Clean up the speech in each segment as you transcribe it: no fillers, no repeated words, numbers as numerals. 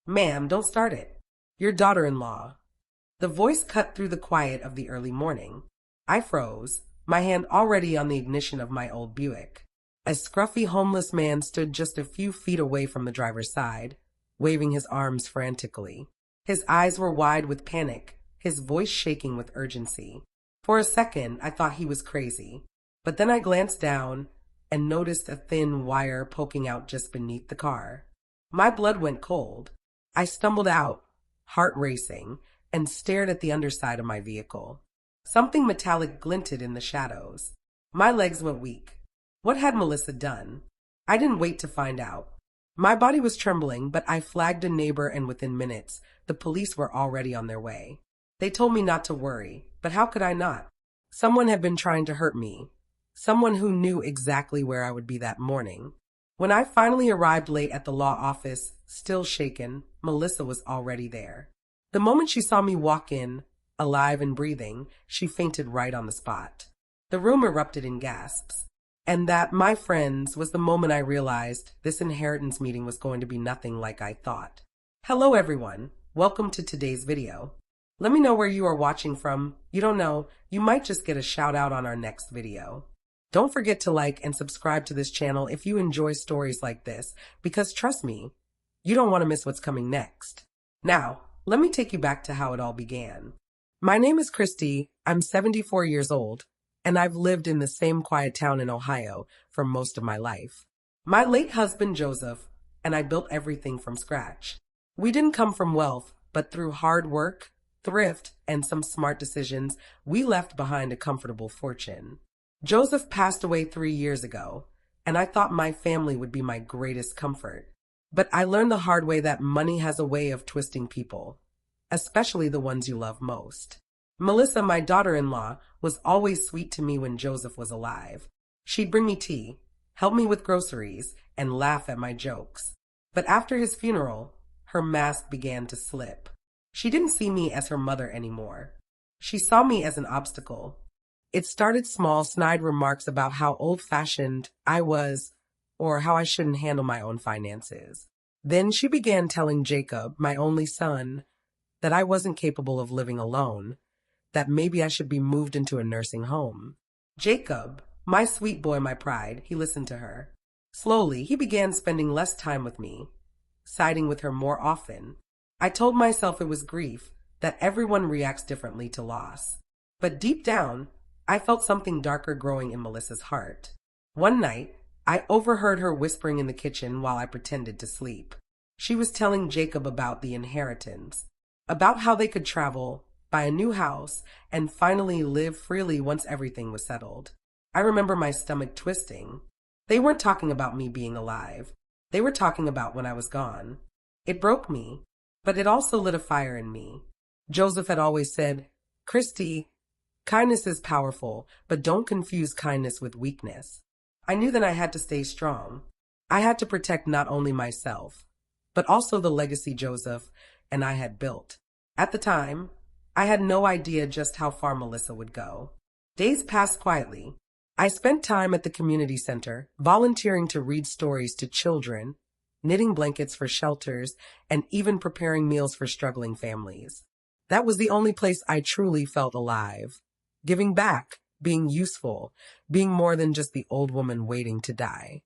Ma'am, don't start it. Your daughter-in-law. The voice cut through the quiet of the early morning. I froze, my hand already on the ignition of my old Buick. A scruffy homeless man stood just a few feet away from the driver's side, waving his arms frantically. His eyes were wide with panic, his voice shaking with urgency. For a second, I thought he was crazy. But then I glanced down and noticed a thin wire poking out just beneath the car. My blood went cold. I stumbled out, heart racing, and stared at the underside of my vehicle. Something metallic glinted in the shadows. My legs went weak. What had Melissa done? I didn't wait to find out. My body was trembling, but I flagged a neighbor, and within minutes, the police were already on their way. They told me not to worry, but how could I not? Someone had been trying to hurt me. Someone who knew exactly where I would be that morning. When I finally arrived late at the law office, still shaken, Melissa was already there. The moment she saw me walk in, alive and breathing, she fainted right on the spot. The room erupted in gasps. And that, my friends, was the moment I realized this inheritance meeting was going to be nothing like I thought. Hello everyone, welcome to today's video. Let me know where you are watching from. You don't know, you might just get a shout out on our next video. Don't forget to like and subscribe to this channel if you enjoy stories like this, because trust me, you don't want to miss what's coming next. Now, let me take you back to how it all began. My name is Christy, I'm 74 years old, and I've lived in the same quiet town in Ohio for most of my life. My late husband Joseph and I built everything from scratch. We didn't come from wealth, but through hard work, thrift, and some smart decisions, we left behind a comfortable fortune. Joseph passed away 3 years ago, and I thought my family would be my greatest comfort. But I learned the hard way that money has a way of twisting people, especially the ones you love most. Melissa, my daughter-in-law, was always sweet to me when Joseph was alive. She'd bring me tea, help me with groceries, and laugh at my jokes. But after his funeral, her mask began to slip. She didn't see me as her mother anymore. She saw me as an obstacle. It started small, snide remarks about how old-fashioned I was, or how I shouldn't handle my own finances. Then she began telling Jacob, my only son, that I wasn't capable of living alone, that maybe I should be moved into a nursing home. Jacob, my sweet boy, my pride, he listened to her. Slowly, he began spending less time with me, siding with her more often. I told myself it was grief, that everyone reacts differently to loss. But deep down, I felt something darker growing in Melissa's heart. One night, I overheard her whispering in the kitchen while I pretended to sleep. She was telling Jacob about the inheritance, about how they could travel, buy a new house, and finally live freely once everything was settled. I remember my stomach twisting. They weren't talking about me being alive. They were talking about when I was gone. It broke me, but it also lit a fire in me. Joseph had always said, Christy, kindness is powerful, but don't confuse kindness with weakness. I knew that I had to stay strong. I had to protect not only myself, but also the legacy Joseph and I had built. At the time, I had no idea just how far Melissa would go. Days passed quietly. I spent time at the community center, volunteering to read stories to children, knitting blankets for shelters, and even preparing meals for struggling families. That was the only place I truly felt alive. Giving back, being useful, being more than just the old woman waiting to die.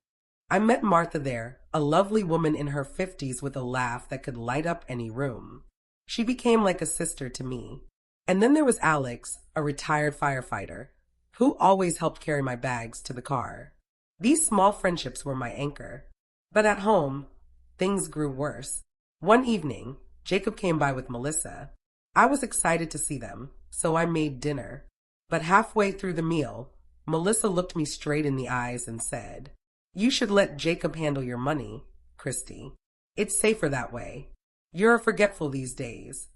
I met Martha there, a lovely woman in her 50s with a laugh that could light up any room. She became like a sister to me. And then there was Alex, a retired firefighter, who always helped carry my bags to the car. These small friendships were my anchor. But at home, things grew worse. One evening, Jacob came by with Melissa. I was excited to see them, so I made dinner. But halfway through the meal, Melissa looked me straight in the eyes and said, You should let Jacob handle your money, Christy. It's safer that way. You're forgetful these days.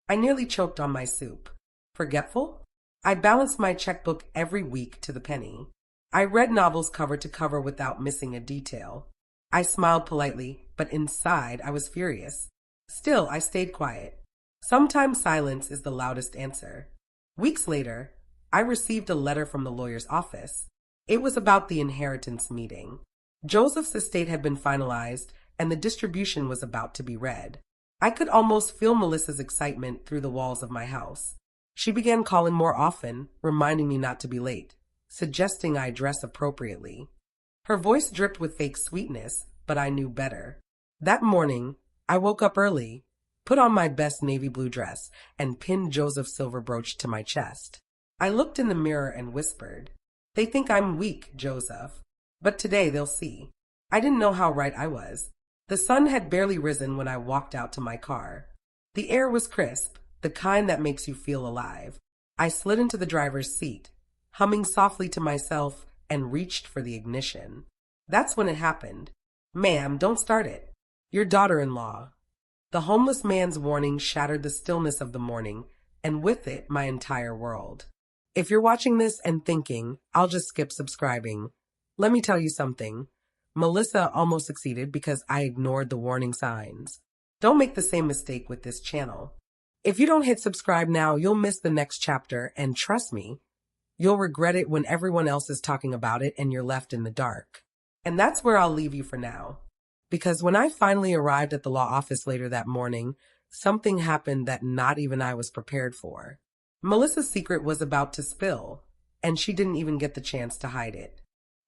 I nearly choked on my soup. Forgetful? I balanced my checkbook every week to the penny. I read novels cover to cover without missing a detail. I smiled politely, but inside I was furious. Still, I stayed quiet. Sometimes silence is the loudest answer. Weeks later, I received a letter from the lawyer's office. It was about the inheritance meeting. Joseph's estate had been finalized, and the distribution was about to be read. I could almost feel Melissa's excitement through the walls of my house. She began calling more often, reminding me not to be late, suggesting I dress appropriately. Her voice dripped with fake sweetness, but I knew better. That morning, I woke up early, put on my best navy blue dress, and pinned Joseph's silver brooch to my chest. I looked in the mirror and whispered, "They think I'm weak, Joseph. But today they'll see." I didn't know how right I was. The sun had barely risen when I walked out to my car. The air was crisp, the kind that makes you feel alive. I slid into the driver's seat, humming softly to myself, and reached for the ignition. That's when it happened. "Ma'am, don't start it. Your daughter-in-law." The homeless man's warning shattered the stillness of the morning, and with it, my entire world. If you're watching this and thinking, "I'll just skip subscribing," let me tell you something. Melissa almost succeeded because I ignored the warning signs. Don't make the same mistake with this channel. If you don't hit subscribe now, you'll miss the next chapter, and trust me, you'll regret it when everyone else is talking about it and you're left in the dark. And that's where I'll leave you for now. Because when I finally arrived at the law office later that morning, something happened that not even I was prepared for. Melissa's secret was about to spill, and she didn't even get the chance to hide it.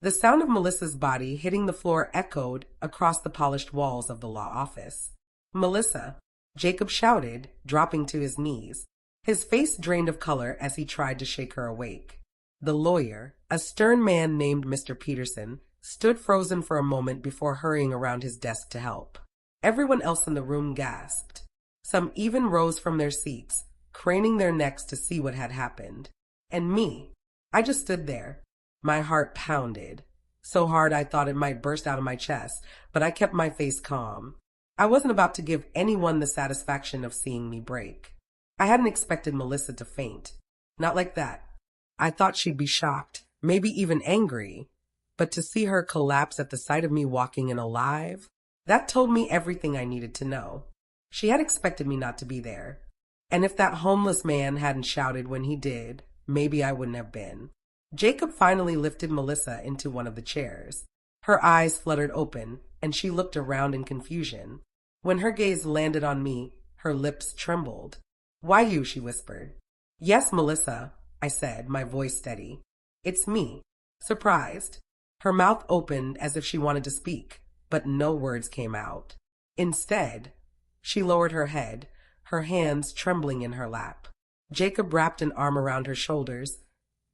The sound of Melissa's body hitting the floor echoed across the polished walls of the law office. "Melissa," Jacob shouted, dropping to his knees. His face drained of color as he tried to shake her awake. The lawyer, a stern man named Mr. Peterson, stood frozen for a moment before hurrying around his desk to help. Everyone else in the room gasped. Some even rose from their seats, craning their necks to see what had happened. And me, I just stood there. My heart pounded, so hard I thought it might burst out of my chest, but I kept my face calm. I wasn't about to give anyone the satisfaction of seeing me break. I hadn't expected Melissa to faint. Not like that. I thought she'd be shocked, maybe even angry. But to see her collapse at the sight of me walking in alive, that told me everything I needed to know. She had expected me not to be there. And if that homeless man hadn't shouted when he did, maybe I wouldn't have been. Jacob finally lifted Melissa into one of the chairs. Her eyes fluttered open, and she looked around in confusion. When her gaze landed on me, her lips trembled. "Why you?" she whispered. "Yes, Melissa," I said, my voice steady. "It's me." Surprised. Her mouth opened as if she wanted to speak, but no words came out. Instead, she lowered her head, her hands trembling in her lap. Jacob wrapped an arm around her shoulders,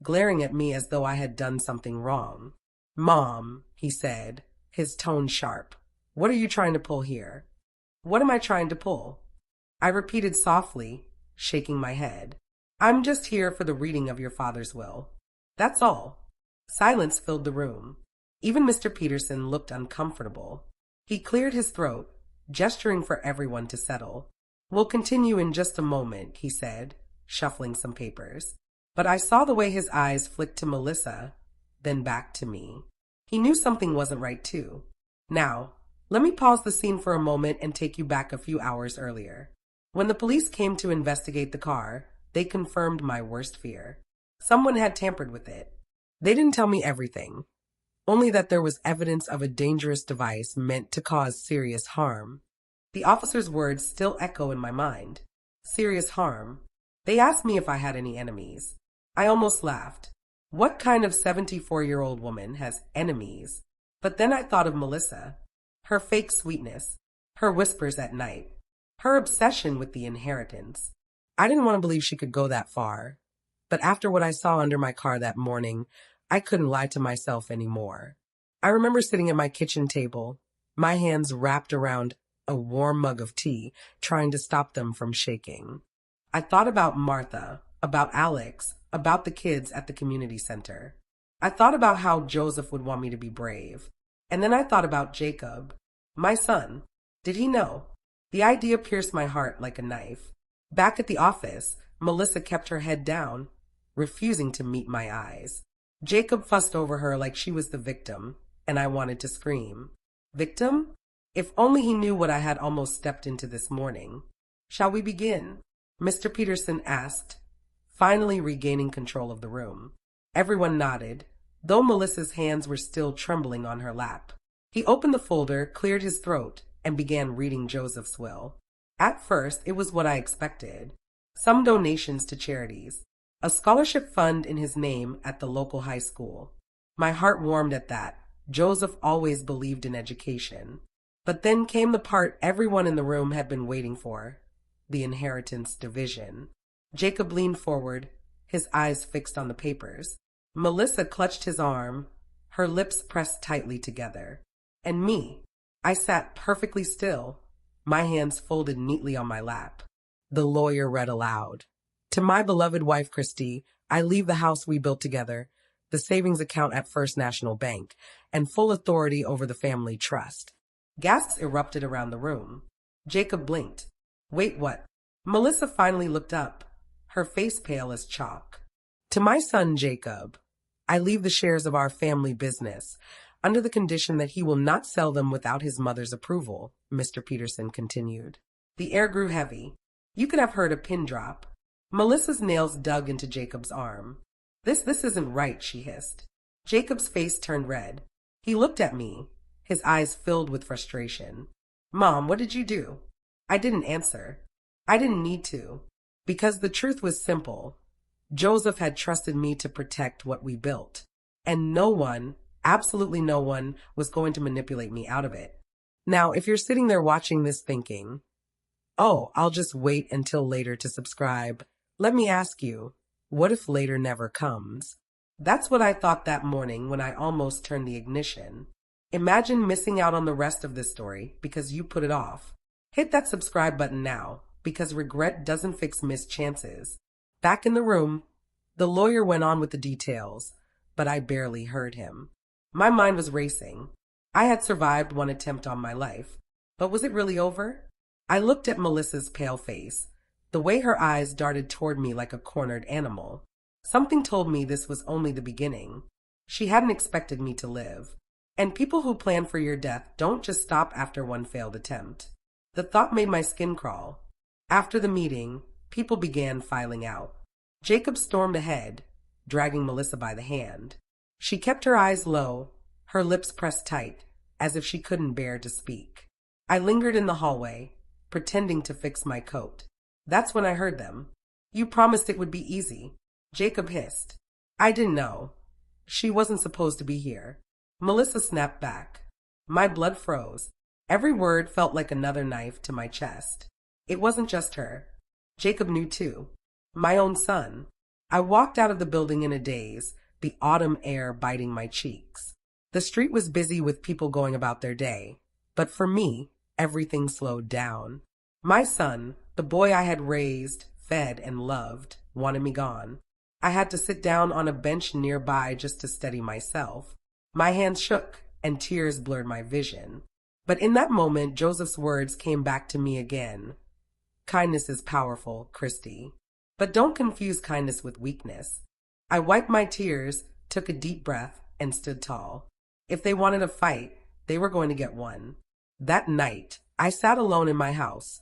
glaring at me as though I had done something wrong. "Mom," he said, his tone sharp. "What are you trying to pull here?" "What am I trying to pull?" I repeated softly, shaking my head. "I'm just here for the reading of your father's will. That's all." Silence filled the room. Even Mr. Peterson looked uncomfortable. He cleared his throat, gesturing for everyone to settle. "We'll continue in just a moment," he said, shuffling some papers. But I saw the way his eyes flicked to Melissa, then back to me. He knew something wasn't right, too. Now, let me pause the scene for a moment and take you back a few hours earlier. When the police came to investigate the car, they confirmed my worst fear. Someone had tampered with it. They didn't tell me everything, only that there was evidence of a dangerous device meant to cause serious harm. The officer's words still echo in my mind. Serious harm. They asked me if I had any enemies. I almost laughed. What kind of 74-year-old woman has enemies? But then I thought of Melissa. Her fake sweetness. Her whispers at night. Her obsession with the inheritance. I didn't want to believe she could go that far. But after what I saw under my car that morning, I couldn't lie to myself anymore. I remember sitting at my kitchen table, my hands wrapped around a warm mug of tea, trying to stop them from shaking. I thought about Martha, about Alex, about the kids at the community center. I thought about how Joseph would want me to be brave. And then I thought about Jacob, my son. Did he know? The idea pierced my heart like a knife. Back at the office, Melissa kept her head down, refusing to meet my eyes. Jacob fussed over her like she was the victim, and I wanted to scream. Victim? If only he knew what I had almost stepped into this morning. "Shall we begin?" Mr. Peterson asked, finally regaining control of the room. Everyone nodded, though Melissa's hands were still trembling on her lap. He opened the folder, cleared his throat, and began reading Joseph's will. At first, it was what I expected. Some donations to charities, a scholarship fund in his name at the local high school. My heart warmed at that. Joseph always believed in education. But then came the part everyone in the room had been waiting for, the inheritance division. Jacob leaned forward, his eyes fixed on the papers. Melissa clutched his arm, her lips pressed tightly together. And me, I sat perfectly still, my hands folded neatly on my lap. The lawyer read aloud. To my beloved wife, Christy, I leave the house we built together, the savings account at First National Bank, and full authority over the family trust. Gasps erupted around the room. Jacob blinked. Wait, what? Melissa finally looked up, her face pale as chalk. To my son, Jacob, I leave the shares of our family business, under the condition that he will not sell them without his mother's approval, Mr. Peterson continued. The air grew heavy. You could have heard a pin drop. Melissa's nails dug into Jacob's arm. This isn't right, she hissed. Jacob's face turned red. He looked at me, his eyes filled with frustration. Mom, what did you do? I didn't answer. I didn't need to, because the truth was simple. Joseph had trusted me to protect what we built, and no one, absolutely no one, was going to manipulate me out of it. Now, if you're sitting there watching this thinking, oh, I'll just wait until later to subscribe, let me ask you, what if later never comes? That's what I thought that morning when I almost turned the ignition. Imagine missing out on the rest of this story because you put it off. Hit that subscribe button now, because regret doesn't fix missed chances. Back in the room, the lawyer went on with the details, but I barely heard him. My mind was racing. I had survived one attempt on my life, but was it really over? I looked at Melissa's pale face, the way her eyes darted toward me like a cornered animal. Something told me this was only the beginning. She hadn't expected me to live. And people who plan for your death don't just stop after one failed attempt. The thought made my skin crawl. After the meeting, people began filing out. Jacob stormed ahead, dragging Melissa by the hand. She kept her eyes low, her lips pressed tight, as if she couldn't bear to speak. I lingered in the hallway, pretending to fix my coat. That's when I heard them. You promised it would be easy, Jacob hissed. I didn't know. She wasn't supposed to be here. Melissa snapped back. My blood froze. Every word felt like another knife to my chest. It wasn't just her. Jacob knew too. My own son. I walked out of the building in a daze, the autumn air biting my cheeks. The street was busy with people going about their day, but for me, everything slowed down. My son, the boy I had raised, fed, and loved, wanted me gone. I had to sit down on a bench nearby just to steady myself. My hands shook, and tears blurred my vision. But in that moment, Joseph's words came back to me again. Kindness is powerful, Christy. But don't confuse kindness with weakness. I wiped my tears, took a deep breath, and stood tall. If they wanted a fight, they were going to get one. That night, I sat alone in my house,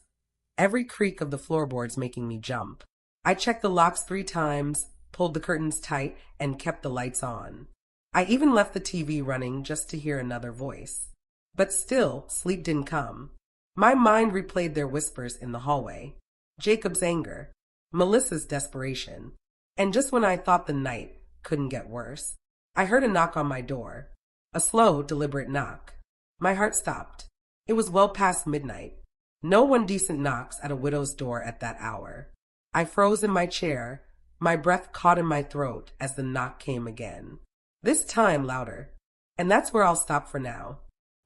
every creak of the floorboards making me jump. I checked the locks 3 times, pulled the curtains tight, and kept the lights on. I even left the TV running just to hear another voice. But still, sleep didn't come. My mind replayed their whispers in the hallway. Jacob's anger, Melissa's desperation. And just when I thought the night couldn't get worse, I heard a knock on my door. A slow, deliberate knock. My heart stopped. It was well past midnight. No one decent knocks at a widow's door at that hour. I froze in my chair, my breath caught in my throat as the knock came again. This time louder. And that's where I'll stop for now.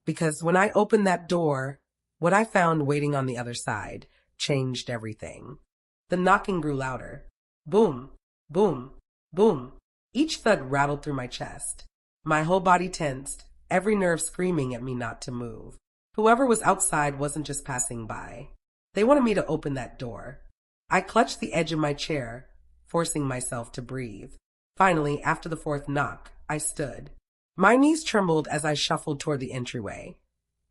Because when I opened that door, what I found waiting on the other side changed everything. The knocking grew louder. Boom, boom, boom. Each thud rattled through my chest. My whole body tensed, every nerve screaming at me not to move. Whoever was outside wasn't just passing by. They wanted me to open that door. I clutched the edge of my chair, forcing myself to breathe. Finally, after the 4th knock, I stood. My knees trembled as I shuffled toward the entryway,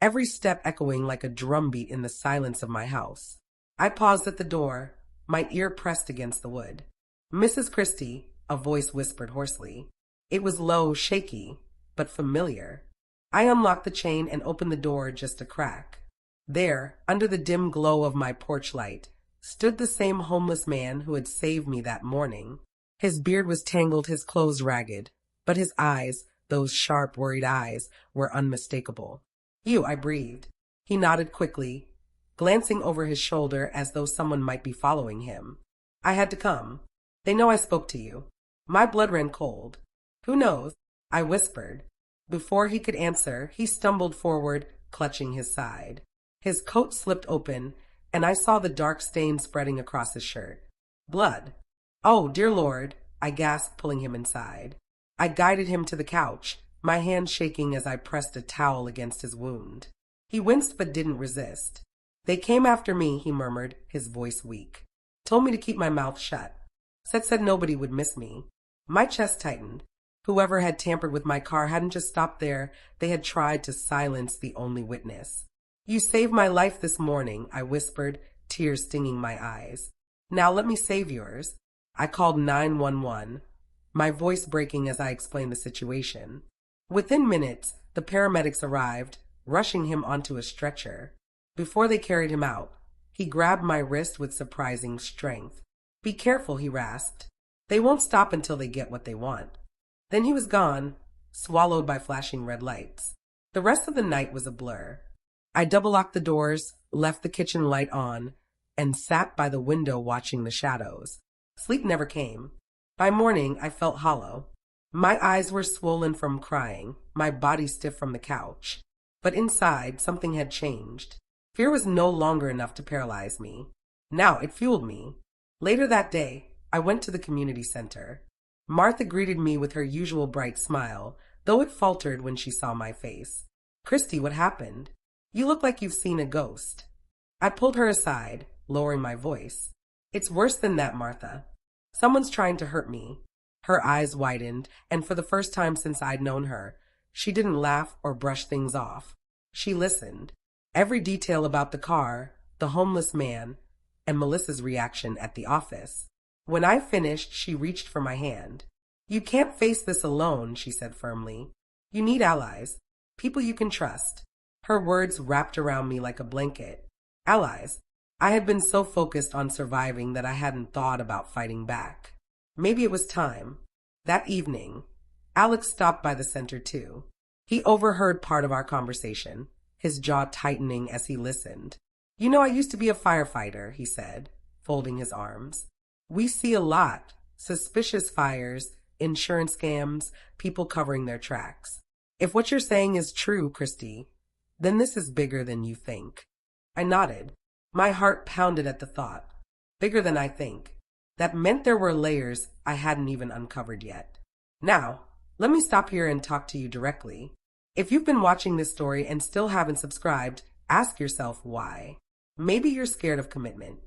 every step echoing like a drumbeat in the silence of my house. I paused at the door, my ear pressed against the wood. Mrs. Christie, a voice whispered hoarsely. It was low, shaky, but familiar. I unlocked the chain and opened the door just a crack. There, under the dim glow of my porch light, stood the same homeless man who had saved me that morning. His beard was tangled, his clothes ragged, but his eyes, those sharp, worried eyes, were unmistakable. "You," I breathed. He nodded quickly, glancing over his shoulder as though someone might be following him. "I had to come. They know I spoke to you." My blood ran cold. "Who knows?" I whispered. Before he could answer, he stumbled forward, clutching his side. His coat slipped open, and I saw the dark stain spreading across his shirt. Blood. "Oh, dear Lord," I gasped, pulling him inside. I guided him to the couch, my hand shaking as I pressed a towel against his wound. He winced but didn't resist. "They came after me," he murmured, his voice weak. "Told me to keep my mouth shut. Said nobody would miss me." My chest tightened. Whoever had tampered with my car hadn't just stopped there, they had tried to silence the only witness. "You saved my life this morning," I whispered, tears stinging my eyes. "Now let me save yours." I called 911, my voice breaking as I explained the situation. Within minutes, the paramedics arrived, rushing him onto a stretcher. Before they carried him out, he grabbed my wrist with surprising strength. "Be careful," he rasped. "They won't stop until they get what they want." Then he was gone, swallowed by flashing red lights. The rest of the night was a blur. I double-locked the doors, left the kitchen light on, and sat by the window watching the shadows. Sleep never came. By morning, I felt hollow. My eyes were swollen from crying, my body stiff from the couch. But inside, something had changed. Fear was no longer enough to paralyze me. Now it fueled me. Later that day, I went to the community center. Martha greeted me with her usual bright smile, though it faltered when she saw my face. "Christy, what happened? You look like you've seen a ghost." I pulled her aside, lowering my voice. "It's worse than that, Martha. Someone's trying to hurt me." Her eyes widened, and for the first time since I'd known her, she didn't laugh or brush things off. She listened. Every detail about the car, the homeless man, and Melissa's reaction at the office. When I finished, she reached for my hand. "You can't face this alone," she said firmly. "You need allies, people you can trust." Her words wrapped around me like a blanket. Allies. I had been so focused on surviving that I hadn't thought about fighting back. Maybe it was time. That evening, Alex stopped by the center too. He overheard part of our conversation, his jaw tightening as he listened. "You know, I used to be a firefighter," he said, folding his arms. "We see a lot. Suspicious fires, insurance scams, people covering their tracks. If what you're saying is true, Christy, then this is bigger than you think." I nodded. My heart pounded at the thought. Bigger than I think. That meant there were layers I hadn't even uncovered yet. Now, let me stop here and talk to you directly. If you've been watching this story and still haven't subscribed, ask yourself why. Maybe you're scared of commitment.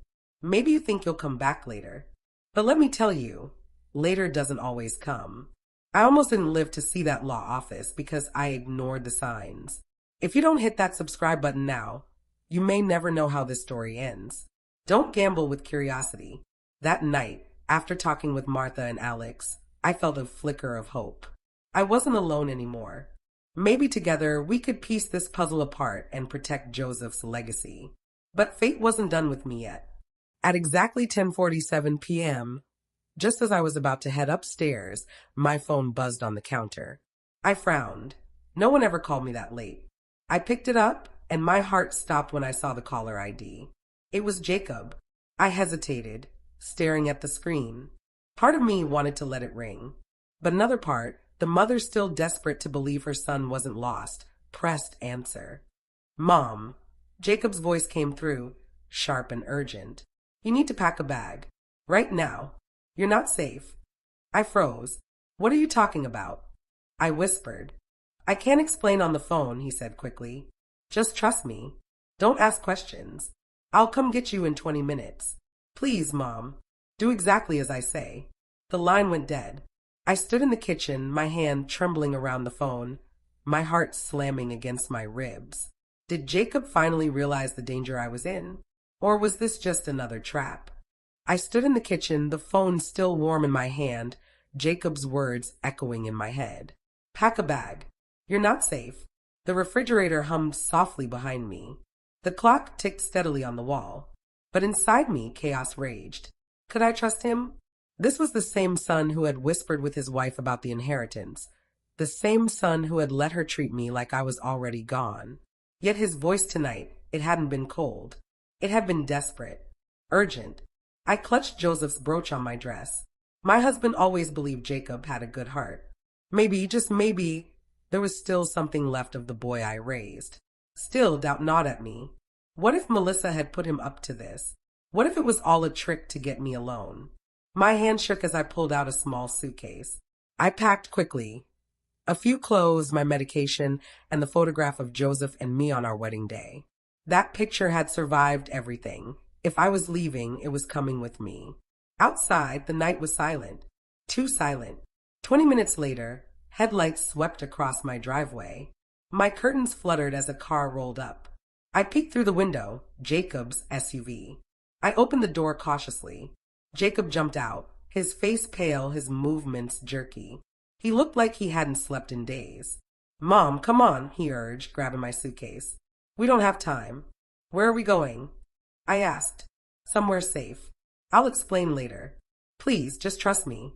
Maybe you think you'll come back later. But let me tell you, later doesn't always come. I almost didn't live to see that law office because I ignored the signs. If you don't hit that subscribe button now, you may never know how this story ends. Don't gamble with curiosity. That night, after talking with Martha and Alex, I felt a flicker of hope. I wasn't alone anymore. Maybe together we could piece this puzzle apart and protect Joseph's legacy. But fate wasn't done with me yet. At exactly 10:47 p.m., just as I was about to head upstairs, my phone buzzed on the counter. I frowned. No one ever called me that late. I picked it up, and my heart stopped when I saw the caller ID. It was Jacob. I hesitated, staring at the screen. Part of me wanted to let it ring. But another part, the mother still desperate to believe her son wasn't lost, pressed answer. "Mom." Jacob's voice came through, sharp and urgent. "You need to pack a bag. Right now. You're not safe." I froze. "What are you talking about?" I whispered. "I can't explain on the phone," he said quickly. "Just trust me. Don't ask questions. I'll come get you in 20 minutes. Please, Mom, do exactly as I say." The line went dead. I stood in the kitchen, my hand trembling around the phone, my heart slamming against my ribs. Did Jacob finally realize the danger I was in? Or was this just another trap? I stood in the kitchen, the phone still warm in my hand, Jacob's words echoing in my head. "Pack a bag. You're not safe." The refrigerator hummed softly behind me. The clock ticked steadily on the wall, but inside me chaos raged. Could I trust him? This was the same son who had whispered with his wife about the inheritance, the same son who had let her treat me like I was already gone. Yet his voice tonight, it hadn't been cold. It had been desperate, urgent. I clutched Joseph's brooch on my dress. My husband always believed Jacob had a good heart. Maybe, just maybe, there was still something left of the boy I raised. Still, doubt not at me. What if Melissa had put him up to this? What if it was all a trick to get me alone? My hand shook as I pulled out a small suitcase. I packed quickly. A few clothes, my medication, and the photograph of Joseph and me on our wedding day. That picture had survived everything. If I was leaving, it was coming with me. Outside, the night was silent. Too silent. 20 minutes later, headlights swept across my driveway. My curtains fluttered as a car rolled up. I peeked through the window, Jacob's SUV. I opened the door cautiously. Jacob jumped out, his face pale, his movements jerky. He looked like he hadn't slept in days. "Mom, come on," he urged, grabbing my suitcase. "We don't have time." "Where are we going?" I asked. "Somewhere safe. I'll explain later. Please, just trust me."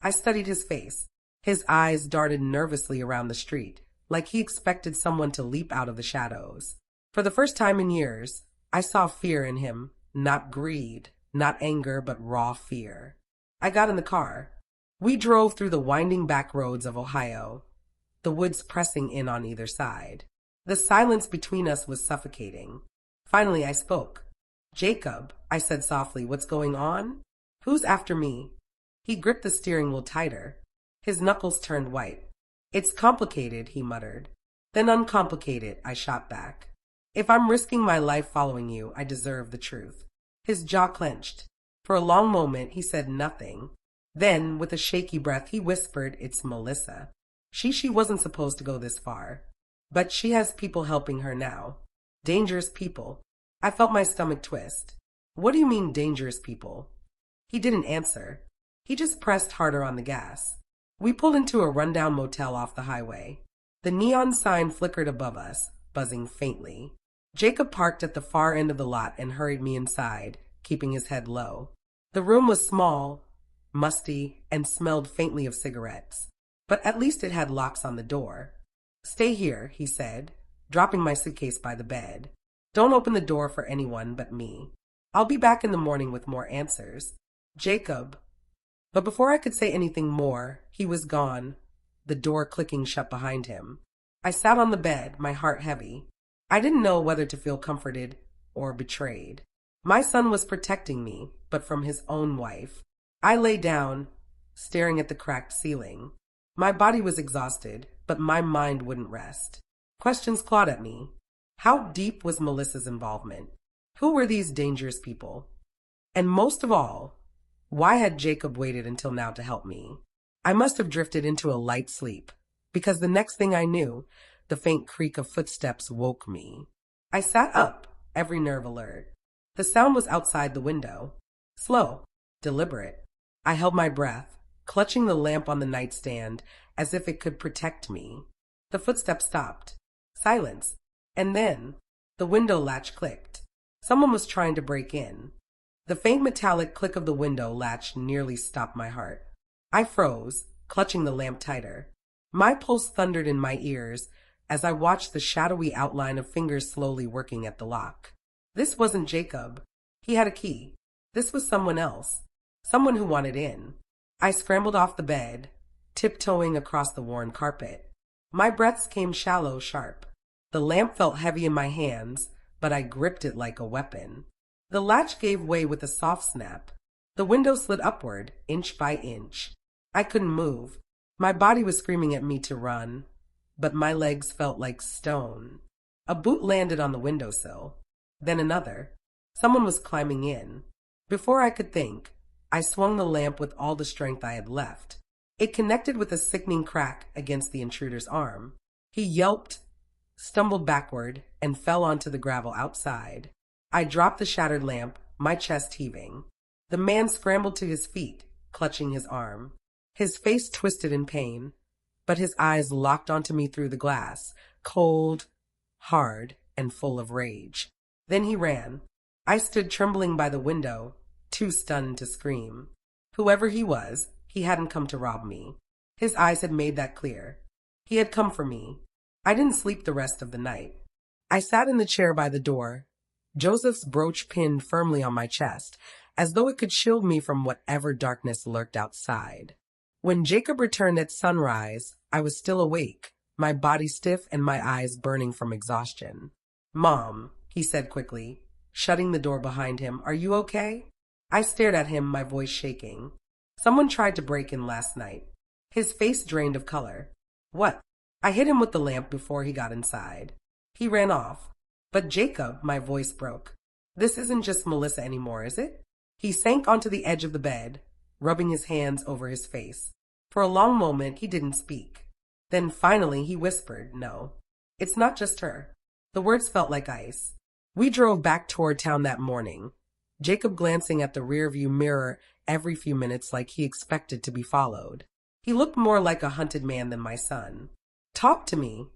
I studied his face. His eyes darted nervously around the street, like he expected someone to leap out of the shadows. For the first time in years, I saw fear in him, not greed, not anger, but raw fear. I got in the car. We drove through the winding back roads of Ohio, the woods pressing in on either side. The silence between us was suffocating. Finally, I spoke. "Jacob," I said softly, "what's going on? Who's after me?" He gripped the steering wheel tighter. His knuckles turned white. "It's complicated," he muttered. "Then uncomplicate it," I shot back. "If I'm risking my life following you, I deserve the truth." His jaw clenched. For a long moment, he said nothing. Then, with a shaky breath, he whispered, "It's Melissa. She wasn't supposed to go this far. But she has people helping her now. Dangerous people." I felt my stomach twist. "What do you mean, dangerous people?" He didn't answer. He just pressed harder on the gas. We pulled into a rundown motel off the highway. The neon sign flickered above us, buzzing faintly. Jacob parked at the far end of the lot and hurried me inside, keeping his head low. The room was small, musty, and smelled faintly of cigarettes. But at least it had locks on the door. "Stay here," he said, dropping my suitcase by the bed. "Don't open the door for anyone but me. I'll be back in the morning with more answers." "Jacob." But before I could say anything more, he was gone, the door clicking shut behind him. I sat on the bed, my heart heavy. I didn't know whether to feel comforted or betrayed. My son was protecting me, but from his own wife. I lay down, staring at the cracked ceiling. My body was exhausted, but my mind wouldn't rest. Questions clawed at me. How deep was Melissa's involvement? Who were these dangerous people? And most of all, why had Jacob waited until now to help me? I must have drifted into a light sleep, because the next thing I knew, the faint creak of footsteps woke me. I sat up, every nerve alert. The sound was outside the window. Slow, deliberate. I held my breath, clutching the lamp on the nightstand as if it could protect me. The footsteps stopped. Silence. And then, the window latch clicked. Someone was trying to break in. The faint metallic click of the window latch nearly stopped my heart. I froze, clutching the lamp tighter. My pulse thundered in my ears as I watched the shadowy outline of fingers slowly working at the lock. This wasn't Jacob. He had a key. This was someone else. Someone who wanted in. I scrambled off the bed, tiptoeing across the worn carpet. My breaths came shallow, sharp. The lamp felt heavy in my hands, but I gripped it like a weapon. The latch gave way with a soft snap. The window slid upward, inch by inch. I couldn't move. My body was screaming at me to run, but my legs felt like stone. A boot landed on the windowsill. Then another. Someone was climbing in. Before I could think, I swung the lamp with all the strength I had left. It connected with a sickening crack against the intruder's arm. He yelped, stumbled backward, and fell onto the gravel outside. I dropped the shattered lamp, my chest heaving. The man scrambled to his feet, clutching his arm. His face twisted in pain, but his eyes locked onto me through the glass, cold, hard, and full of rage. Then he ran. I stood trembling by the window, too stunned to scream. Whoever he was, he hadn't come to rob me. His eyes had made that clear. He had come for me. I didn't sleep the rest of the night. I sat in the chair by the door, Joseph's brooch pinned firmly on my chest, as though it could shield me from whatever darkness lurked outside. When Jacob returned at sunrise, I was still awake, my body stiff and my eyes burning from exhaustion. "Mom," he said quickly, shutting the door behind him, "are you okay?" I stared at him, my voice shaking. "Someone tried to break in last night." His face drained of color. "What?" I hit him with the lamp before he got inside. He ran off. "But Jacob," my voice broke. "This isn't just Melissa anymore, is it?" He sank onto the edge of the bed, rubbing his hands over his face. For a long moment, he didn't speak. Then finally, he whispered, "No, it's not just her." The words felt like ice. We drove back toward town that morning, Jacob glancing at the rearview mirror every few minutes like he expected to be followed. He looked more like a hunted man than my son. "Talk to me,"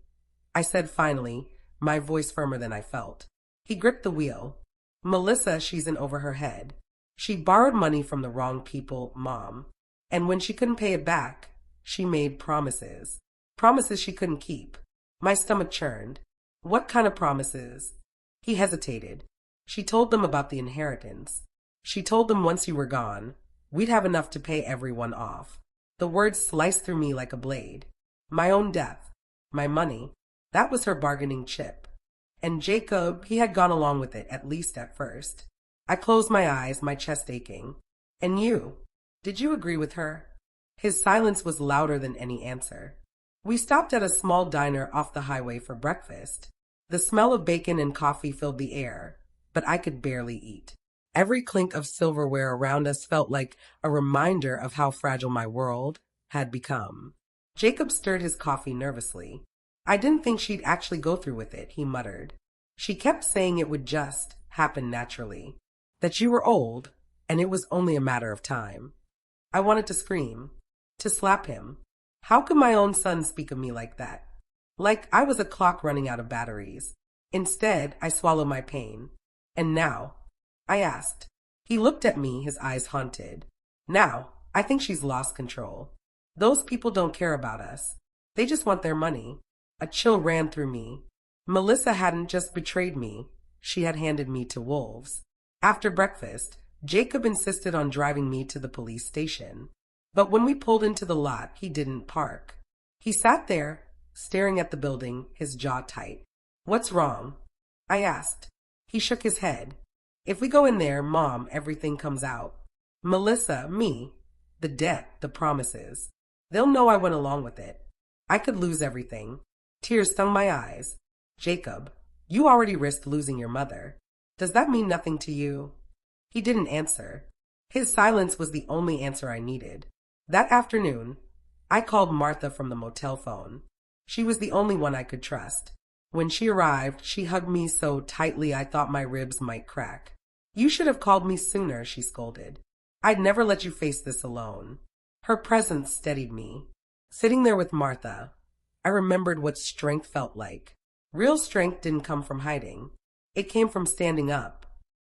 I said finally, my voice firmer than I felt. He gripped the wheel. "Melissa, she's in over her head. She borrowed money from the wrong people, Mom. And when she couldn't pay it back, she made promises. Promises she couldn't keep." My stomach churned. "What kind of promises?" He hesitated. "She told them about the inheritance. She told them once you were gone, we'd have enough to pay everyone off." The words sliced through me like a blade. My own death, my money, that was her bargaining chip. And Jacob, he had gone along with it, at least at first. I closed my eyes, my chest aching. "And you? Did you agree with her?" His silence was louder than any answer. We stopped at a small diner off the highway for breakfast. The smell of bacon and coffee filled the air, but I could barely eat. Every clink of silverware around us felt like a reminder of how fragile my world had become. Jacob stirred his coffee nervously. "I didn't think she'd actually go through with it," he muttered. "She kept saying it would just happen naturally, that you were old, and it was only a matter of time." I wanted to scream, to slap him. How could my own son speak of me like that? Like I was a clock running out of batteries. Instead, I swallowed my pain. "And now?" I asked. He looked at me, his eyes haunted. "Now, I think she's lost control. Those people don't care about us. They just want their money." A chill ran through me. Melissa hadn't just betrayed me. She had handed me to wolves. After breakfast, Jacob insisted on driving me to the police station. But when we pulled into the lot, he didn't park. He sat there, staring at the building, his jaw tight. "What's wrong?" I asked. He shook his head. "If we go in there, Mom, everything comes out. Melissa, me, the debt, the promises. They'll know I went along with it. I could lose everything." Tears stung my eyes. "Jacob, you already risked losing your mother. Does that mean nothing to you?" He didn't answer. His silence was the only answer I needed. That afternoon, I called Martha from the motel phone. She was the only one I could trust. When she arrived, she hugged me so tightly I thought my ribs might crack. "You should have called me sooner," she scolded. "I'd never let you face this alone." Her presence steadied me. Sitting there with Martha, I remembered what strength felt like. Real strength didn't come from hiding. It came from standing up.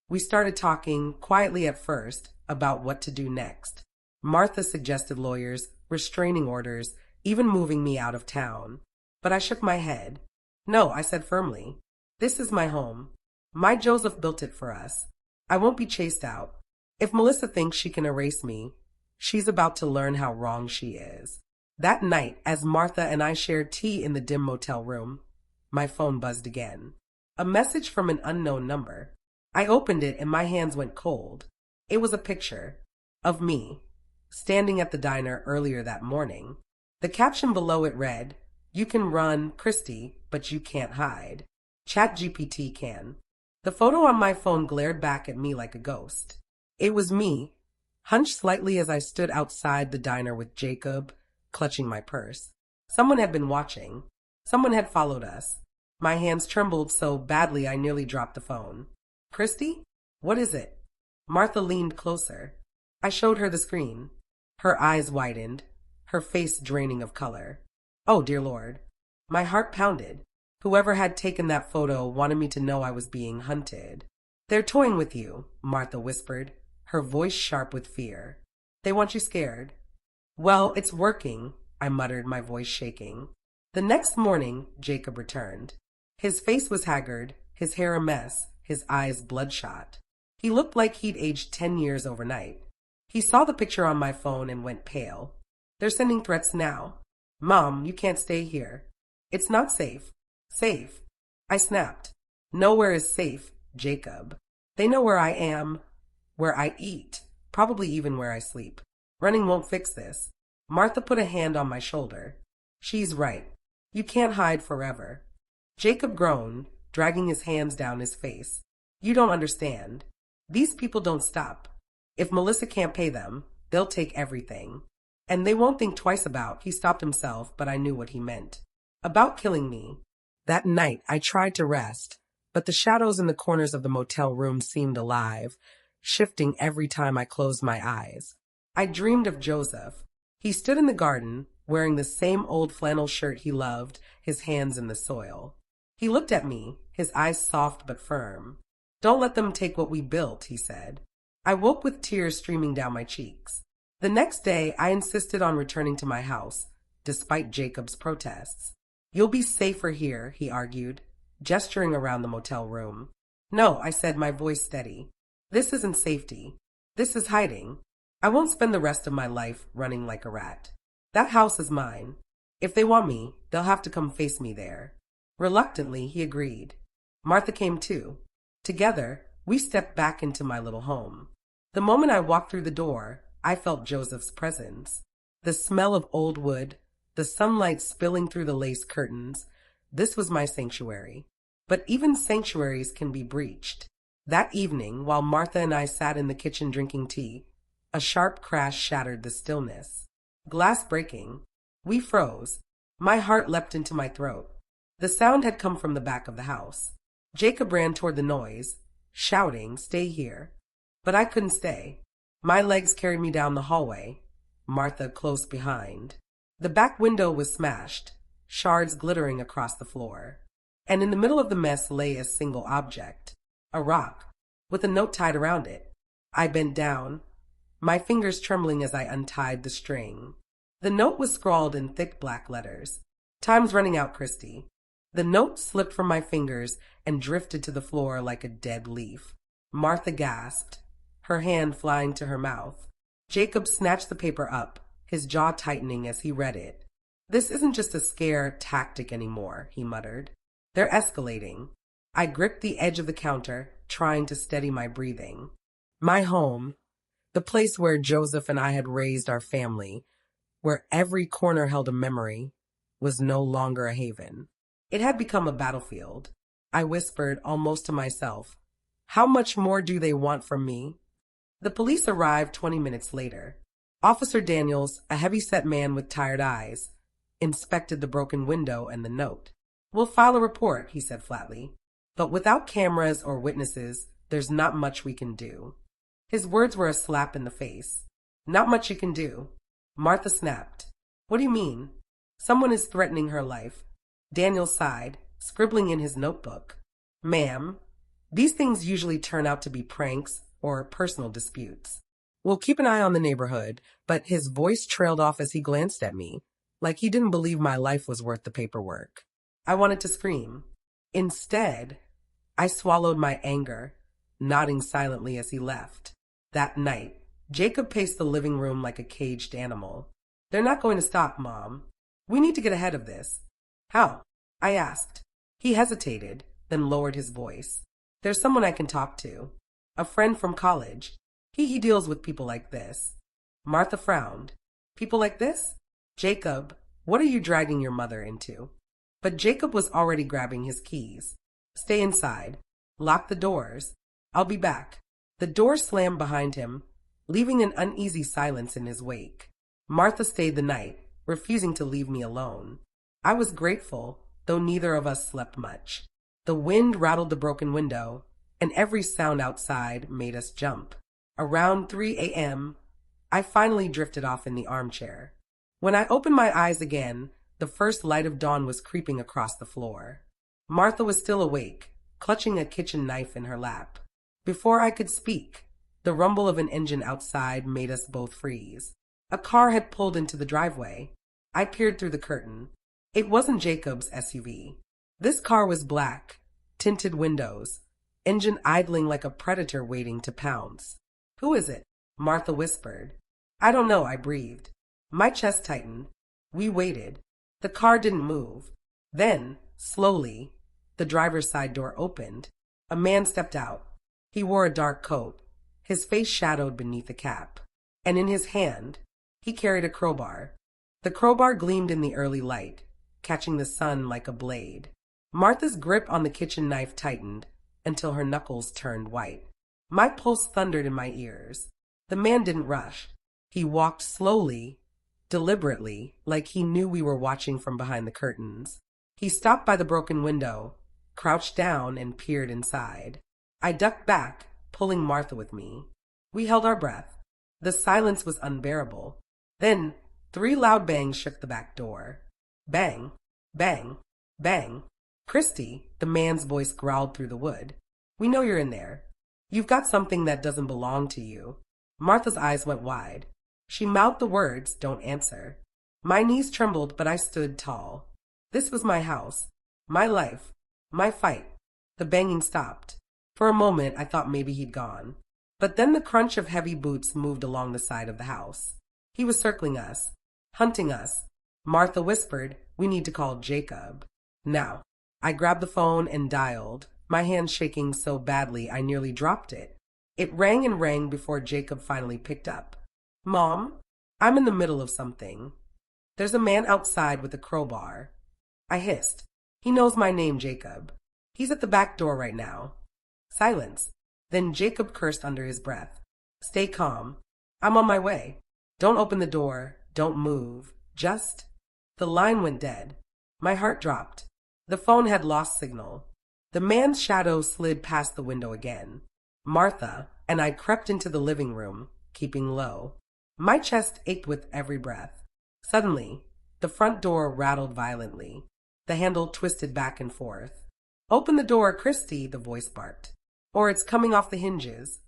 We started talking, quietly at first, about what to do next. Martha suggested lawyers, restraining orders, even moving me out of town. But I shook my head. "No," I said firmly. "This is my home. My Joseph built it for us. I won't be chased out. If Melissa thinks she can erase me, she's about to learn how wrong she is." That night, as Martha and I shared tea in the dim motel room, my phone buzzed again. A message from an unknown number. I opened it and my hands went cold. It was a picture of me, standing at the diner earlier that morning. The caption below it read, "You can run, Christy, but you can't hide. ChatGPT can." The photo on my phone glared back at me like a ghost. It was me, hunched slightly as I stood outside the diner with Jacob, clutching my purse. Someone had been watching. Someone had followed us. My hands trembled so badly I nearly dropped the phone. "Christy? What is it?" Martha leaned closer. I showed her the screen. Her eyes widened, her face draining of color. "Oh, dear Lord." My heart pounded. Whoever had taken that photo wanted me to know I was being hunted. They're toying with you, Martha whispered, her voice sharp with fear. They want you scared. Well, it's working, I muttered, my voice shaking. The next morning, Jacob returned. His face was haggard, his hair a mess, his eyes bloodshot. He looked like he'd aged 10 years overnight. He saw the picture on my phone and went pale. They're sending threats now. Mom, you can't stay here. It's not safe. Safe. I snapped. Nowhere is safe, Jacob. They know where I am, where I eat, probably even where I sleep. Running won't fix this. Martha put a hand on my shoulder. She's right. You can't hide forever. Jacob groaned, dragging his hands down his face. You don't understand. These people don't stop. If Melissa can't pay them, they'll take everything. And they won't think twice about, he stopped himself, but I knew what he meant. About killing me. That night, I tried to rest, but the shadows in the corners of the motel room seemed alive, shifting every time I closed my eyes. I dreamed of Joseph. He stood in the garden, wearing the same old flannel shirt he loved, his hands in the soil. He looked at me, his eyes soft but firm. Don't let them take what we built, he said. I woke with tears streaming down my cheeks. The next day, I insisted on returning to my house, despite Jacob's protests. You'll be safer here, he argued, gesturing around the motel room. No, I said, my voice steady. This isn't safety. This is hiding. I won't spend the rest of my life running like a rat. That house is mine. If they want me, they'll have to come face me there. Reluctantly, he agreed. Martha came too. Together, we stepped back into my little home. The moment I walked through the door, I felt Joseph's presence. The smell of old wood, the sunlight spilling through the lace curtains. This was my sanctuary. But even sanctuaries can be breached. That evening, while Martha and I sat in the kitchen drinking tea, a sharp crash shattered the stillness. Glass breaking. We froze. My heart leapt into my throat. The sound had come from the back of the house. Jacob ran toward the noise, shouting, "Stay here." But I couldn't stay. My legs carried me down the hallway, Martha close behind. The back window was smashed, shards glittering across the floor. And in the middle of the mess lay a single object, a rock, with a note tied around it. I bent down, my fingers trembling as I untied the string. The note was scrawled in thick black letters. "Time's running out, Christy." The note slipped from my fingers and drifted to the floor like a dead leaf. Martha gasped, her hand flying to her mouth. Jacob snatched the paper up, his jaw tightening as he read it. "This isn't just a scare tactic anymore," he muttered. "They're escalating." I gripped the edge of the counter, trying to steady my breathing. My home, the place where Joseph and I had raised our family, where every corner held a memory, was no longer a haven. It had become a battlefield. I whispered, almost to myself, "How much more do they want from me?" The police arrived 20 minutes later. Officer Daniels, a heavy-set man with tired eyes, inspected the broken window and the note. "We'll file a report," he said flatly. "But without cameras or witnesses, there's not much we can do." His words were a slap in the face. "Not much you can do." Martha snapped. "What do you mean?" "Someone is threatening her life." Daniel sighed, scribbling in his notebook. "Ma'am, these things usually turn out to be pranks or personal disputes. We'll keep an eye on the neighborhood," but his voice trailed off as he glanced at me, like he didn't believe my life was worth the paperwork. I wanted to scream. Instead, I swallowed my anger, nodding silently as he left. That night, Jacob paced the living room like a caged animal. "They're not going to stop, Mom. We need to get ahead of this." "How?" I asked. He hesitated, then lowered his voice. "There's someone I can talk to. A friend from college. He deals with people like this." Martha frowned. "People like this?" "Jacob, what are you dragging your mother into?" But Jacob was already grabbing his keys. "Stay inside. Lock the doors. I'll be back." The door slammed behind him, leaving an uneasy silence in his wake. Martha stayed the night, refusing to leave me alone. I was grateful, though neither of us slept much. The wind rattled the broken window, and every sound outside made us jump. Around 3 a.m., I finally drifted off in the armchair. When I opened my eyes again, the first light of dawn was creeping across the floor. Martha was still awake, clutching a kitchen knife in her lap. Before I could speak, the rumble of an engine outside made us both freeze. A car had pulled into the driveway. I peered through the curtain. It wasn't Jacob's SUV. This car was black, tinted windows, engine idling like a predator waiting to pounce. "Who is it?" Martha whispered. "I don't know," I breathed. My chest tightened. We waited. The car didn't move. Then, slowly, the driver's side door opened. A man stepped out. He wore a dark coat, his face shadowed beneath a cap. And in his hand, he carried a crowbar. The crowbar gleamed in the early light, catching the sun like a blade. Martha's grip on the kitchen knife tightened until her knuckles turned white. My pulse thundered in my ears. The man didn't rush. He walked slowly, deliberately, like he knew we were watching from behind the curtains. He stopped by the broken window, crouched down, and peered inside. I ducked back, pulling Martha with me. We held our breath. The silence was unbearable. Then, 3 loud bangs shook the back door. Bang, bang, bang. "Christy," the man's voice growled through the wood. "We know you're in there. You've got something that doesn't belong to you." Martha's eyes went wide. She mouthed the words, "Don't answer." My knees trembled, but I stood tall. This was my house, my life, my fight. The banging stopped. For a moment, I thought maybe he'd gone. But then the crunch of heavy boots moved along the side of the house. He was circling us, hunting us. Martha whispered, "We need to call Jacob." Now. I grabbed the phone and dialed, my hand shaking so badly I nearly dropped it. It rang and rang before Jacob finally picked up. "Mom, I'm in the middle of something. There's a man outside with a crowbar." I hissed. "He knows my name, Jacob. He's at the back door right now." Silence. Then Jacob cursed under his breath. "Stay calm. I'm on my way. Don't open the door. Don't move. Just—" The line went dead. My heart dropped. The phone had lost signal. The man's shadow slid past the window again. Martha and I crept into the living room, keeping low. My chest ached with every breath. Suddenly, the front door rattled violently. The handle twisted back and forth. "Open the door, Christy," the voice barked. "Or it's coming off the hinges."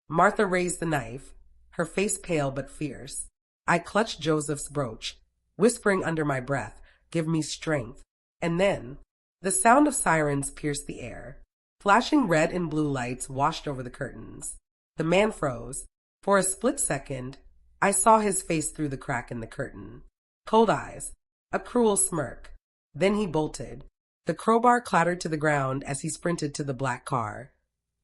Martha raised the knife, her face pale but fierce. I clutched Joseph's brooch, whispering under my breath, "Give me strength." And then, the sound of sirens pierced the air. Flashing red and blue lights washed over the curtains. The man froze. For a split second, I saw his face through the crack in the curtain. Cold eyes, a cruel smirk. Then he bolted. The crowbar clattered to the ground as he sprinted to the black car,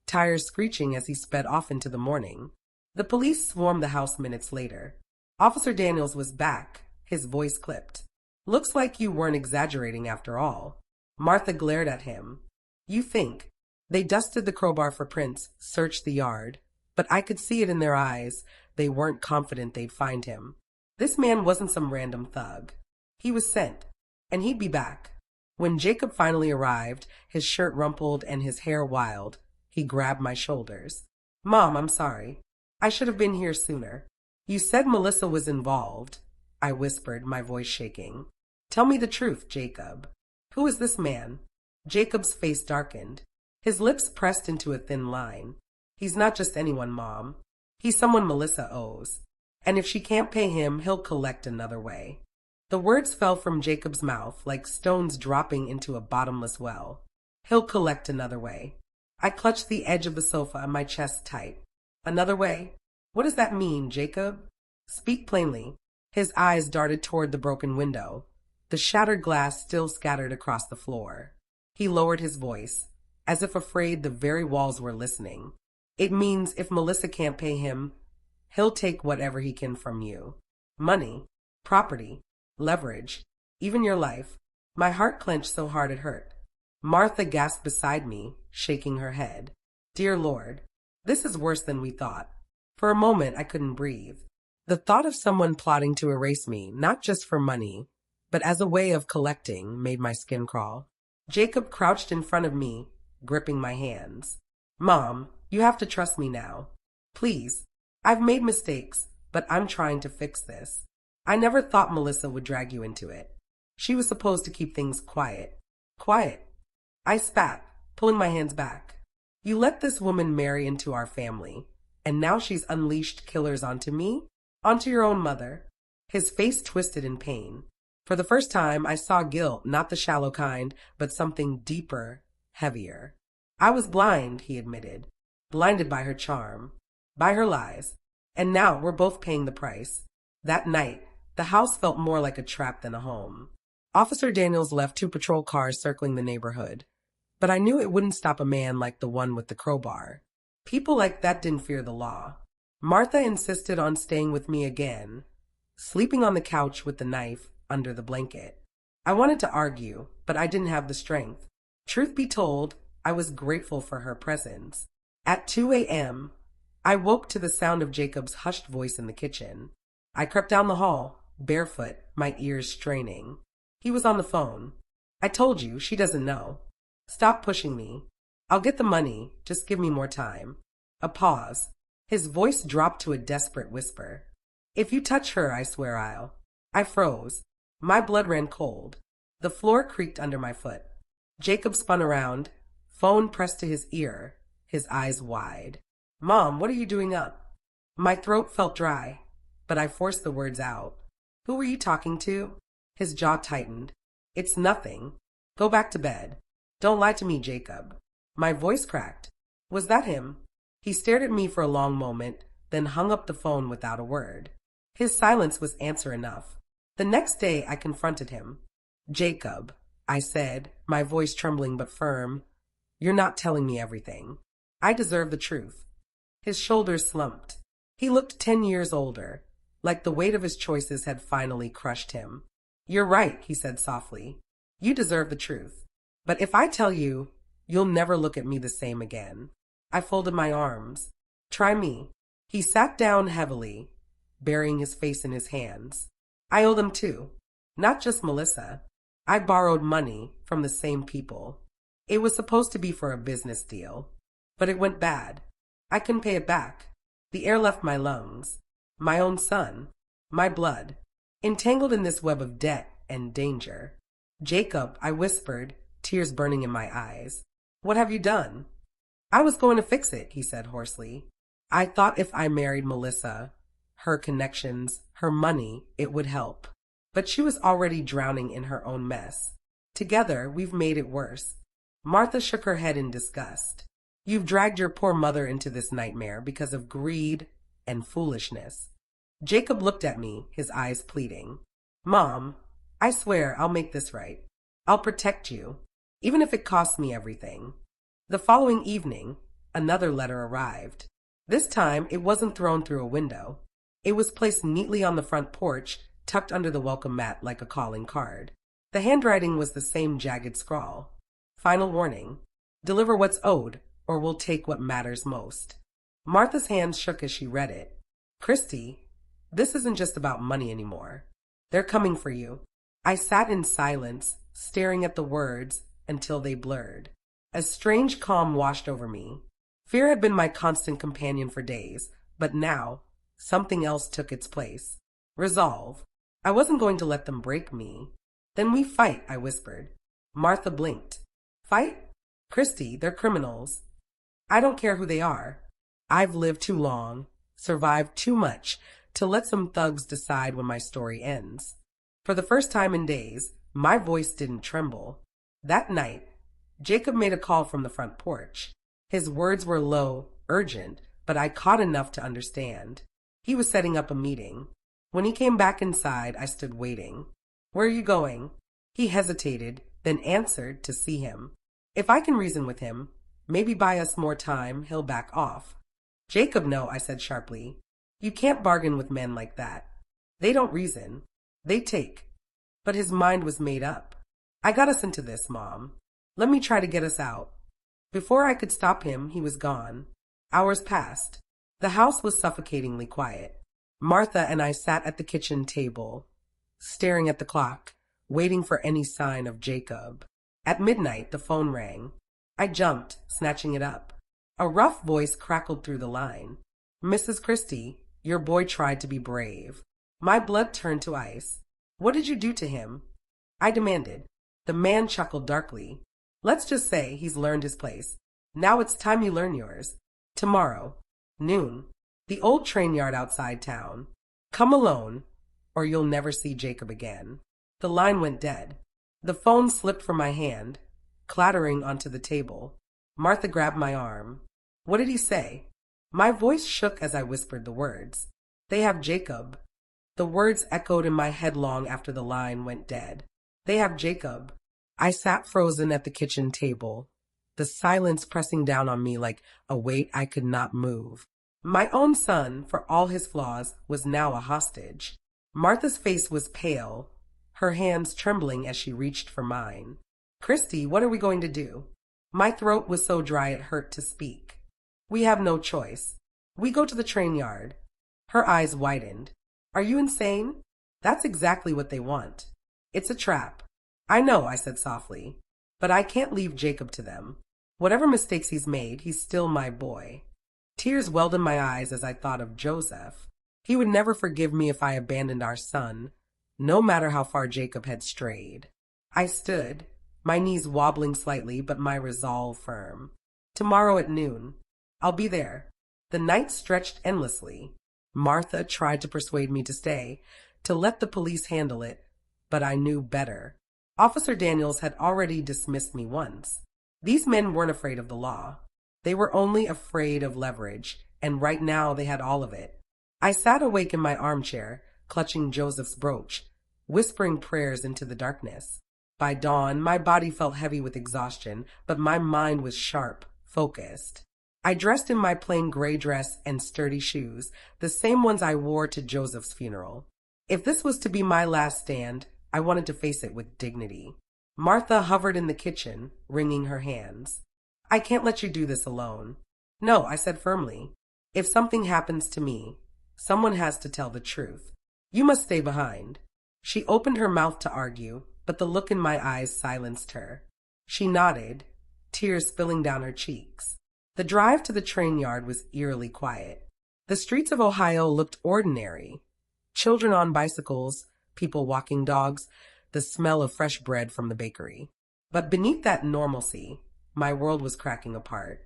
tires screeching as he sped off into the morning. The police swarmed the house minutes later. Officer Daniels was back, his voice clipped. "Looks like you weren't exaggerating after all." Martha glared at him. "You think." They dusted the crowbar for prints, searched the yard. But I could see it in their eyes. They weren't confident they'd find him. This man wasn't some random thug. He was sent, and he'd be back. When Jacob finally arrived, his shirt rumpled and his hair wild, he grabbed my shoulders. "Mom, I'm sorry. I should have been here sooner." "You said Melissa was involved," I whispered, my voice shaking. "Tell me the truth, Jacob. Who is this man?" Jacob's face darkened. His lips pressed into a thin line. "He's not just anyone, Mom. He's someone Melissa owes. And if she can't pay him, he'll collect another way." The words fell from Jacob's mouth like stones dropping into a bottomless well. "He'll collect another way." I clutched the edge of the sofa and my chest tight. "Another way? What does that mean, Jacob? Speak plainly." His eyes darted toward the broken window, the shattered glass still scattered across the floor. He lowered his voice, as if afraid the very walls were listening. "It means if Melissa can't pay him, he'll take whatever he can from you. Money, property, leverage, even your life." My heart clenched so hard it hurt. Martha gasped beside me, shaking her head. "Dear Lord, this is worse than we thought." For a moment, I couldn't breathe. The thought of someone plotting to erase me, not just for money, but as a way of collecting, made my skin crawl. Jacob crouched in front of me, gripping my hands. "Mom, you have to trust me now. Please. I've made mistakes, but I'm trying to fix this. I never thought Melissa would drag you into it. She was supposed to keep things quiet. Quiet. I spat, pulling my hands back. You let this woman marry into our family, and now she's unleashed killers onto me? Onto your own mother. His face twisted in pain. For the first time, I saw guilt, not the shallow kind, but something deeper, heavier. I was blind, he admitted. Blinded by her charm, by her lies. And now we're both paying the price. That night, the house felt more like a trap than a home. Officer Daniels left 2 patrol cars circling the neighborhood. But I knew it wouldn't stop a man like the one with the crowbar. People like that didn't fear the law. Martha insisted on staying with me again, sleeping on the couch with the knife under the blanket. I wanted to argue, but I didn't have the strength. Truth be told, I was grateful for her presence. At 2 a.m., I woke to the sound of Jacob's hushed voice in the kitchen. I crept down the hall, barefoot, my ears straining. He was on the phone. I told you, she doesn't know. Stop pushing me. I'll get the money, just give me more time. A pause. His voice dropped to a desperate whisper. If you touch her, I swear I'll. I froze. My blood ran cold. The floor creaked under my foot. Jacob spun around, phone pressed to his ear, his eyes wide. Mom, what are you doing up? My throat felt dry, but I forced the words out. Who were you talking to? His jaw tightened. It's nothing. Go back to bed. Don't lie to me, Jacob. My voice cracked. Was that him? He stared at me for a long moment, then hung up the phone without a word. His silence was answer enough. The next day I confronted him. Jacob, I said, my voice trembling but firm, you're not telling me everything. I deserve the truth. His shoulders slumped. He looked 10 years older, like the weight of his choices had finally crushed him. You're right, he said softly. You deserve the truth. But if I tell you, you'll never look at me the same again. I folded my arms. Try me. He sat down heavily, burying his face in his hands. I owe them too. Not just Melissa. I borrowed money from the same people. It was supposed to be for a business deal, but it went bad. I couldn't pay it back. The air left my lungs. My own son. My blood. Entangled in this web of debt and danger. Jacob, I whispered, tears burning in my eyes. What have you done? I was going to fix it, he said hoarsely. I thought if I married Melissa, her connections, her money, it would help. But she was already drowning in her own mess. Together, we've made it worse. Martha shook her head in disgust. You've dragged your poor mother into this nightmare because of greed and foolishness. Jacob looked at me, his eyes pleading. Mom, I swear I'll make this right. I'll protect you, even if it costs me everything. The following evening, another letter arrived. This time, it wasn't thrown through a window. It was placed neatly on the front porch, tucked under the welcome mat like a calling card. The handwriting was the same jagged scrawl. Final warning. Deliver what's owed, or we'll take what matters most. Martha's hands shook as she read it. Christy, this isn't just about money anymore. They're coming for you. I sat in silence, staring at the words until they blurred. A strange calm washed over me. Fear had been my constant companion for days, but now, something else took its place. Resolve. I wasn't going to let them break me. Then we fight, I whispered. Martha blinked. Fight? Christy, they're criminals. I don't care who they are. I've lived too long, survived too much, to let some thugs decide when my story ends. For the first time in days, my voice didn't tremble. That night, Jacob made a call from the front porch. His words were low, urgent, but I caught enough to understand. He was setting up a meeting. When he came back inside, I stood waiting. Where are you going? He hesitated, then answered to see him. If I can reason with him, maybe buy us more time, he'll back off. Jacob, no, I said sharply. You can't bargain with men like that. They don't reason. They take. But his mind was made up. I got us into this, Mom. Let me try to get us out. Before I could stop him, he was gone. Hours passed. The house was suffocatingly quiet. Martha and I sat at the kitchen table, staring at the clock, waiting for any sign of Jacob. At midnight, the phone rang. I jumped, snatching it up. A rough voice crackled through the line. Mrs. Christie, your boy tried to be brave. My blood turned to ice. What did you do to him? I demanded. The man chuckled darkly. Let's just say he's learned his place. Now it's time you learn yours. Tomorrow, noon, the old train yard outside town. Come alone, or you'll never see Jacob again. The line went dead. The phone slipped from my hand, clattering onto the table. Martha grabbed my arm. What did he say? My voice shook as I whispered the words. They have Jacob. The words echoed in my head long after the line went dead. They have Jacob. I sat frozen at the kitchen table, the silence pressing down on me like a weight I could not move. My own son, for all his flaws, was now a hostage. Martha's face was pale, her hands trembling as she reached for mine. Christy, what are we going to do? My throat was so dry it hurt to speak. We have no choice. We go to the train yard. Her eyes widened. Are you insane? That's exactly what they want. It's a trap. I know, I said softly, but I can't leave Jacob to them. Whatever mistakes he's made, he's still my boy. Tears welled in my eyes as I thought of Joseph. He would never forgive me if I abandoned our son, no matter how far Jacob had strayed. I stood, my knees wobbling slightly, but my resolve firm. Tomorrow at noon. I'll be there. The night stretched endlessly. Martha tried to persuade me to stay, to let the police handle it, but I knew better. Officer Daniels had already dismissed me once. These men weren't afraid of the law. They were only afraid of leverage, and right now they had all of it. I sat awake in my armchair, clutching Joseph's brooch, whispering prayers into the darkness. By dawn, my body felt heavy with exhaustion, but my mind was sharp, focused. I dressed in my plain gray dress and sturdy shoes, the same ones I wore to Joseph's funeral. If this was to be my last stand, I wanted to face it with dignity. Martha hovered in the kitchen, wringing her hands. I can't let you do this alone. No, I said firmly. If something happens to me, someone has to tell the truth. You must stay behind. She opened her mouth to argue, but the look in my eyes silenced her. She nodded, tears spilling down her cheeks. The drive to the train yard was eerily quiet. The streets of Ohio looked ordinary. Children on bicycles, people walking dogs, the smell of fresh bread from the bakery. But beneath that normalcy, my world was cracking apart.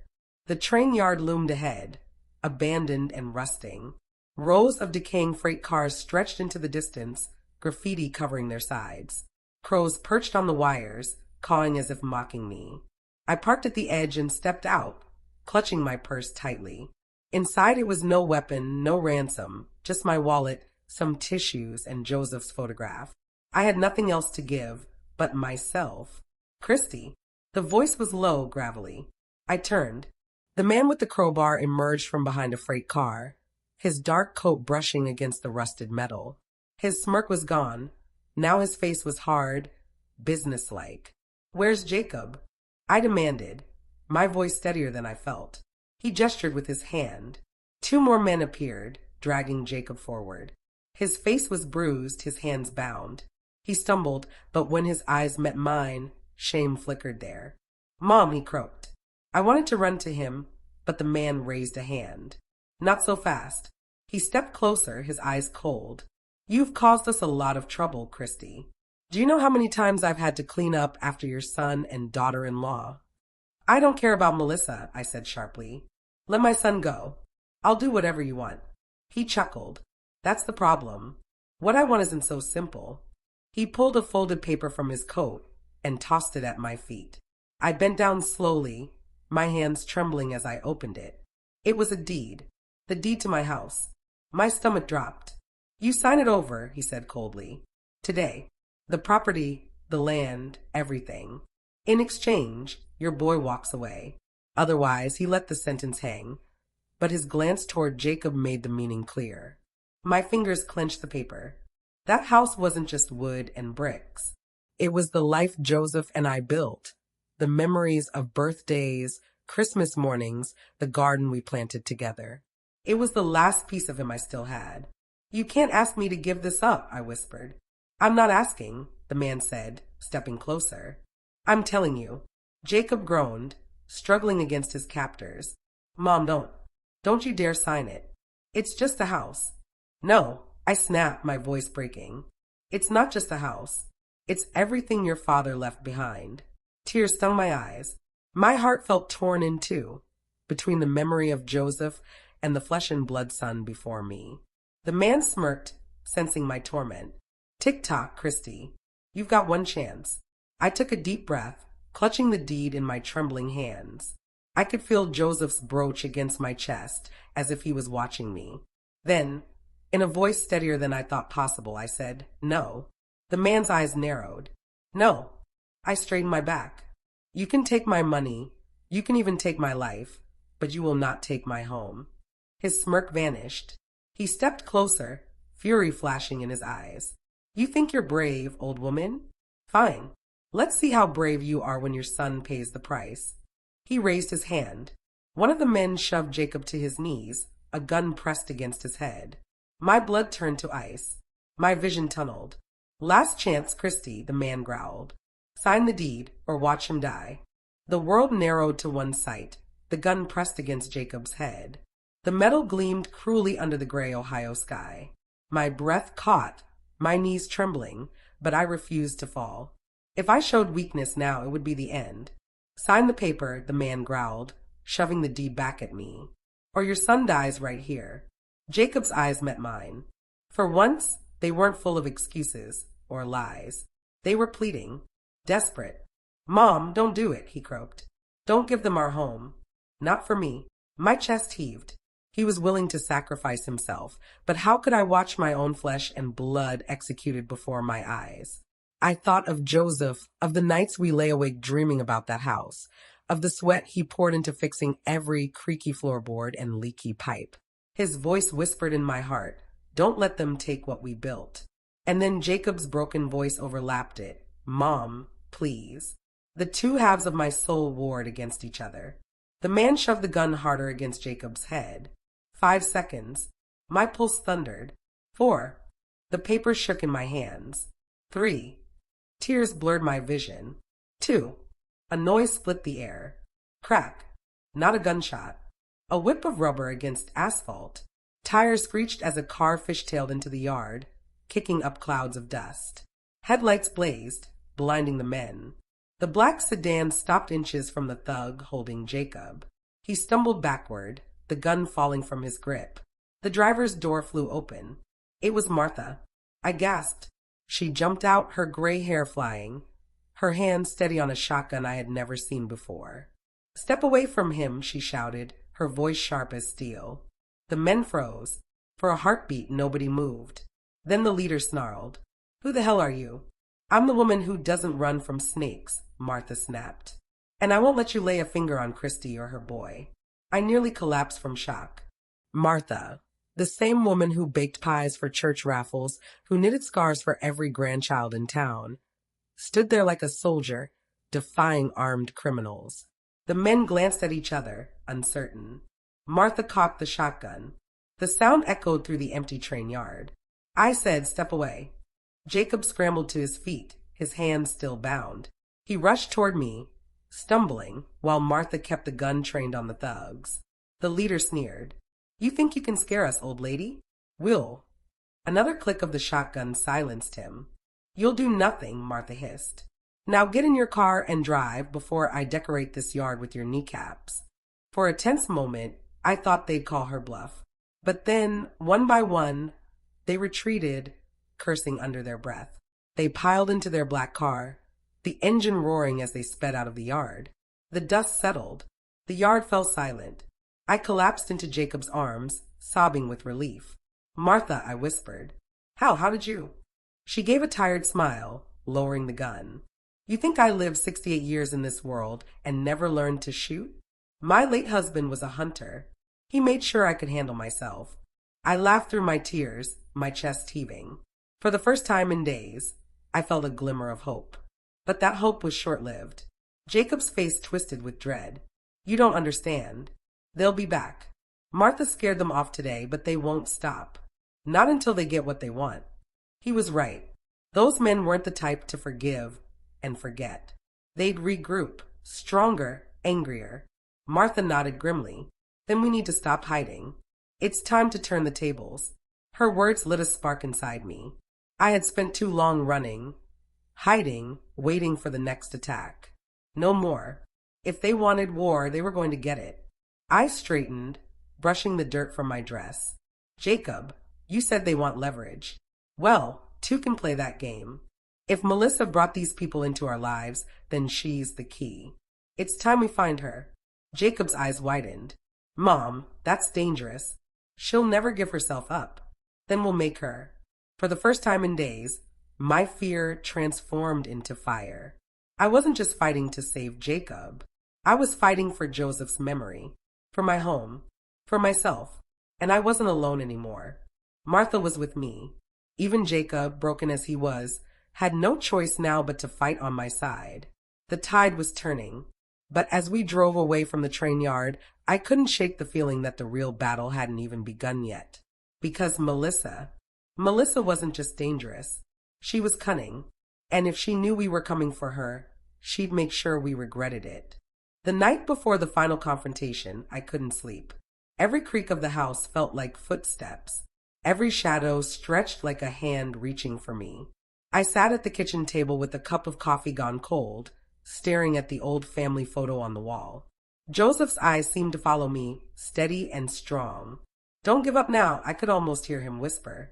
The train yard loomed ahead, abandoned and rusting. Rows of decaying freight cars stretched into the distance, graffiti covering their sides. Crows perched on the wires, cawing as if mocking me. I parked at the edge and stepped out, clutching my purse tightly. Inside it was no weapon, no ransom, just my wallet, some tissues, and Joseph's photograph. I had nothing else to give but myself. Christy. The voice was low, gravelly. I turned. The man with the crowbar emerged from behind a freight car, his dark coat brushing against the rusted metal. His smirk was gone. Now his face was hard, businesslike. Where's Jacob? I demanded, my voice steadier than I felt. He gestured with his hand. Two more men appeared, dragging Jacob forward. His face was bruised, his hands bound. He stumbled, but when his eyes met mine, shame flickered there. Mom, he croaked. I wanted to run to him, but the man raised a hand. Not so fast. He stepped closer, his eyes cold. You've caused us a lot of trouble, Christy. Do you know how many times I've had to clean up after your son and daughter-in-law? I don't care about Melissa, I said sharply. Let my son go. I'll do whatever you want. He chuckled. That's the problem. What I want isn't so simple. He pulled a folded paper from his coat and tossed it at my feet. I bent down slowly, my hands trembling as I opened it. It was a deed, the deed to my house. My stomach dropped. You sign it over, he said coldly. Today. The property, the land, everything. In exchange, your boy walks away. Otherwise, he let the sentence hang. But his glance toward Jacob made the meaning clear. My fingers clenched the paper. That house wasn't just wood and bricks. It was the life Joseph and I built. The memories of birthdays, Christmas mornings, the garden we planted together. It was the last piece of him I still had. You can't ask me to give this up, I whispered. I'm not asking, the man said, stepping closer. I'm telling you. Jacob groaned, struggling against his captors. Mom, don't you dare sign it. It's just a house. No, I snapped, my voice breaking. It's not just a house. It's everything your father left behind. Tears stung my eyes. My heart felt torn in two, between the memory of Joseph and the flesh and blood son before me. The man smirked, sensing my torment. Tick-tock, Christy. You've got one chance. I took a deep breath, clutching the deed in my trembling hands. I could feel Joseph's brooch against my chest, as if he was watching me. Then, in a voice steadier than I thought possible, I said, "No." The man's eyes narrowed. "No." I straightened my back. "You can take my money, you can even take my life, but you will not take my home." His smirk vanished. He stepped closer, fury flashing in his eyes. "You think you're brave, old woman? Fine. Let's see how brave you are when your son pays the price." He raised his hand. One of the men shoved Jacob to his knees, a gun pressed against his head. My blood turned to ice. My vision tunneled. "Last chance, Christy," the man growled. "Sign the deed, or watch him die." The world narrowed to one sight, the gun pressed against Jacob's head. The metal gleamed cruelly under the gray Ohio sky. My breath caught, my knees trembling, but I refused to fall. If I showed weakness now, it would be the end. "Sign the paper," the man growled, shoving the deed back at me. "Or your son dies right here." Jacob's eyes met mine. For once, they weren't full of excuses or lies. They were pleading, desperate. "Mom, don't do it," he croaked. "Don't give them our home." "Not for me." My chest heaved. He was willing to sacrifice himself, but how could I watch my own flesh and blood executed before my eyes? I thought of Joseph, of the nights we lay awake dreaming about that house, of the sweat he poured into fixing every creaky floorboard and leaky pipe. His voice whispered in my heart, "Don't let them take what we built." And then Jacob's broken voice overlapped it, "Mom, please." The two halves of my soul warred against each other. The man shoved the gun harder against Jacob's head. 5 seconds. My pulse thundered. 4. The paper shook in my hands. 3. Tears blurred my vision. 2. A noise split the air. Crack. Not a gunshot. A whip of rubber against asphalt. Tires screeched as a car fishtailed into the yard, kicking up clouds of dust. Headlights blazed, blinding the men. The black sedan stopped inches from the thug holding Jacob. He stumbled backward, the gun falling from his grip. The driver's door flew open. It was Martha. I gasped. She jumped out, her gray hair flying, her hand steady on a shotgun I had never seen before. "Step away from him," she shouted, her voice sharp as steel. The men froze. For a heartbeat, nobody moved. Then the leader snarled, "Who the hell are you?" "I'm the woman who doesn't run from snakes," Martha snapped. "And I won't let you lay a finger on Christy or her boy." I nearly collapsed from shock. Martha, the same woman who baked pies for church raffles, who knitted scarves for every grandchild in town, stood there like a soldier, defying armed criminals. The men glanced at each other, uncertain. Martha cocked the shotgun. The sound echoed through the empty train yard. I said, "Step away." Jacob scrambled to his feet, his hands still bound. He rushed toward me, stumbling, while Martha kept the gun trained on the thugs. The leader sneered. "You think you can scare us, old lady? We'll." Another click of the shotgun silenced him. "You'll do nothing," Martha hissed. "Now get in your car and drive before I decorate this yard with your kneecaps." For a tense moment, I thought they'd call her bluff. But then, one by one, they retreated, cursing under their breath. They piled into their black car, the engine roaring as they sped out of the yard. The dust settled. The yard fell silent. I collapsed into Jacob's arms, sobbing with relief. "Martha," I whispered. How did you?" She gave a tired smile, lowering the gun. "You think I lived 68 years in this world and never learned to shoot? My late husband was a hunter. He made sure I could handle myself." I laughed through my tears, my chest heaving. For the first time in days, I felt a glimmer of hope. But that hope was short-lived. Jacob's face twisted with dread. "You don't understand. They'll be back. Martha scared them off today, but they won't stop. Not until they get what they want." He was right. Those men weren't the type to forgive and forget. They'd regroup, stronger, angrier. Martha nodded grimly. "Then we need to stop hiding. It's time to turn the tables." Her words lit a spark inside me. I had spent too long running, hiding, waiting for the next attack. No more. If they wanted war, they were going to get it. I straightened, brushing the dirt from my dress. Jacob, you said they want leverage. Well, two can play that game. If Melissa brought these people into our lives, then she's the key. It's time we find her. Jacob's eyes widened. Mom, that's dangerous. She'll never give herself up. Then we'll make her. For the first time in days, my fear transformed into fire. I wasn't just fighting to save Jacob. I was fighting for Joseph's memory, for my home, for myself, and I wasn't alone anymore. Martha was with me. Even Jacob, broken as he was, had no choice now but to fight on my side. The tide was turning, but as we drove away from the train yard, I couldn't shake the feeling that the real battle hadn't even begun yet. Because Melissa wasn't just dangerous. She was cunning, and if she knew we were coming for her, she'd make sure we regretted it. The night before the final confrontation, I couldn't sleep. Every creak of the house felt like footsteps. Every shadow stretched like a hand reaching for me. I sat at the kitchen table with a cup of coffee gone cold, staring at the old family photo on the wall. Joseph's eyes seemed to follow me, steady and strong. Don't give up now, I could almost hear him whisper.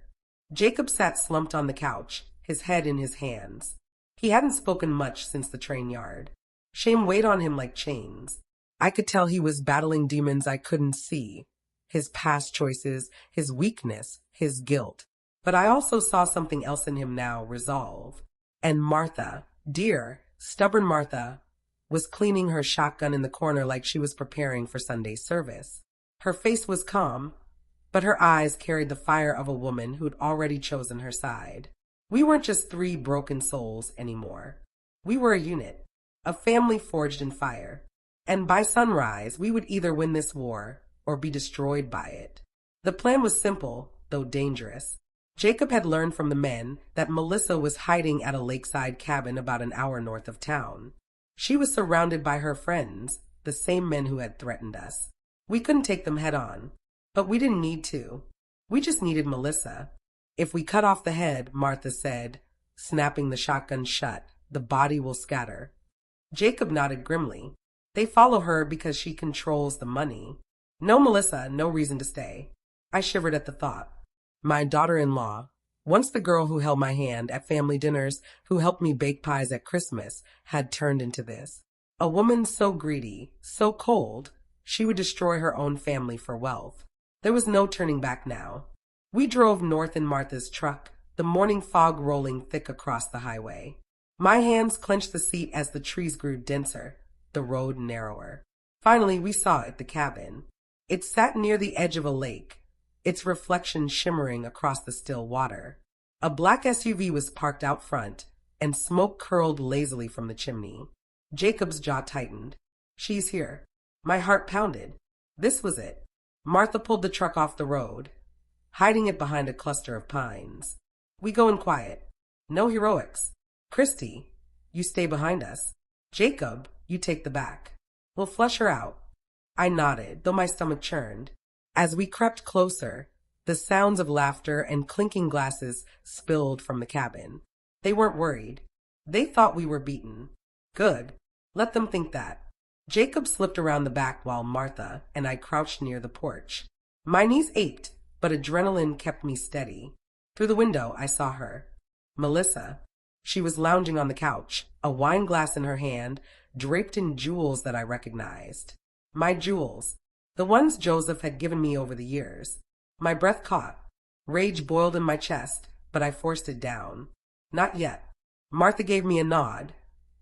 Jacob sat slumped on the couch, his head in his hands. He hadn't spoken much since the train yard. Shame weighed on him like chains. I could tell he was battling demons I couldn't see. His past choices, his weakness, his guilt. But I also saw something else in him now, resolve. And Martha, dear, stubborn Martha, was cleaning her shotgun in the corner like she was preparing for Sunday service. Her face was calm, but her eyes carried the fire of a woman who'd already chosen her side. We weren't just three broken souls anymore. We were a unit, a family forged in fire. And by sunrise, we would either win this war or be destroyed by it. The plan was simple, though dangerous. Jacob had learned from the men that Melissa was hiding at a lakeside cabin about an hour north of town. She was surrounded by her friends, the same men who had threatened us. We couldn't take them head on, but we didn't need to. We just needed Melissa. If we cut off the head, Martha said, snapping the shotgun shut, the body will scatter. Jacob nodded grimly. They follow her because she controls the money. No Melissa, no reason to stay. I shivered at the thought. My daughter-in-law, once the girl who held my hand at family dinners, who helped me bake pies at Christmas, had turned into this. A woman so greedy, so cold, she would destroy her own family for wealth. There was no turning back now. We drove north in Martha's truck, the morning fog rolling thick across the highway. My hands clenched the seat as the trees grew denser, the road narrower. Finally, we saw it, the cabin. It sat near the edge of a lake, its reflection shimmering across the still water. A black SUV was parked out front, and smoke curled lazily from the chimney. Jacob's jaw tightened. She's here. My heart pounded. This was it. Martha pulled the truck off the road, hiding it behind a cluster of pines. We go in quiet. No heroics. Christy, you stay behind us. Jacob, you take the back. We'll flush her out. I nodded, though my stomach churned. As we crept closer, the sounds of laughter and clinking glasses spilled from the cabin. They weren't worried. They thought we were beaten. Good. Let them think that. Jacob slipped around the back while Martha and I crouched near the porch. My knees ached, but adrenaline kept me steady. Through the window, I saw her. Melissa. She was lounging on the couch, a wine glass in her hand, draped in jewels that I recognized. My jewels. The ones Joseph had given me over the years. My breath caught. Rage boiled in my chest, but I forced it down. Not yet. Martha gave me a nod,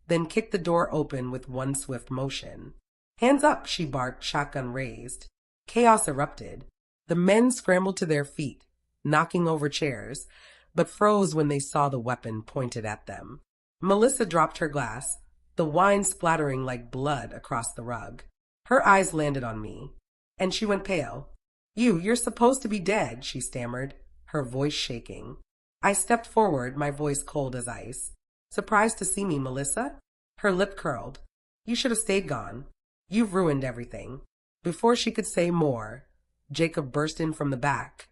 then kicked the door open with one swift motion. Hands up, she barked, shotgun raised. Chaos erupted. The men scrambled to their feet, knocking over chairs, but froze when they saw the weapon pointed at them. Melissa dropped her glass, the wine splattering like blood across the rug. Her eyes landed on me, and she went pale. You're supposed to be dead, she stammered, her voice shaking. I stepped forward, my voice cold as ice. Surprised to see me, Melissa? Her lip curled. You should have stayed gone. You've ruined everything. Before she could say more, Jacob burst in from the back,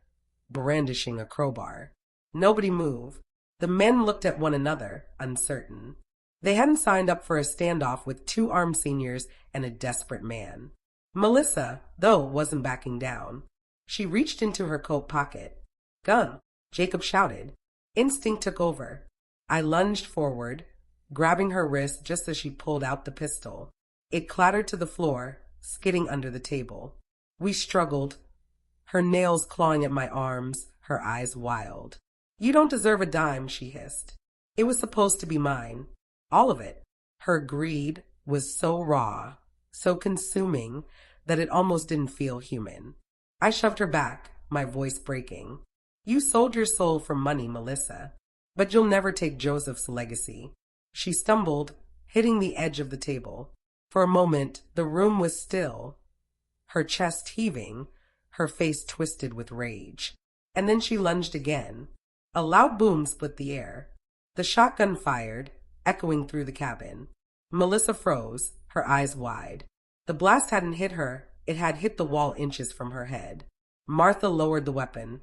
brandishing a crowbar. Nobody moved. The men looked at one another, uncertain. They hadn't signed up for a standoff with two armed seniors and a desperate man. Melissa, though, wasn't backing down. She reached into her coat pocket. "Gun!" Jacob shouted. Instinct took over. I lunged forward, grabbing her wrist just as she pulled out the pistol. It clattered to the floor, skidding under the table. We struggled, her nails clawing at my arms, her eyes wild. "You don't deserve a dime," she hissed. "It was supposed to be mine. All of it." Her greed was so raw, so consuming, that it almost didn't feel human. I shoved her back, my voice breaking. "You sold your soul for money, Melissa. But you'll never take Joseph's legacy." She stumbled, hitting the edge of the table. For a moment, the room was still, her chest heaving, her face twisted with rage. And then she lunged again. A loud boom split the air. The shotgun fired, echoing through the cabin. Melissa froze, her eyes wide. The blast hadn't hit her, it had hit the wall inches from her head. Martha lowered the weapon,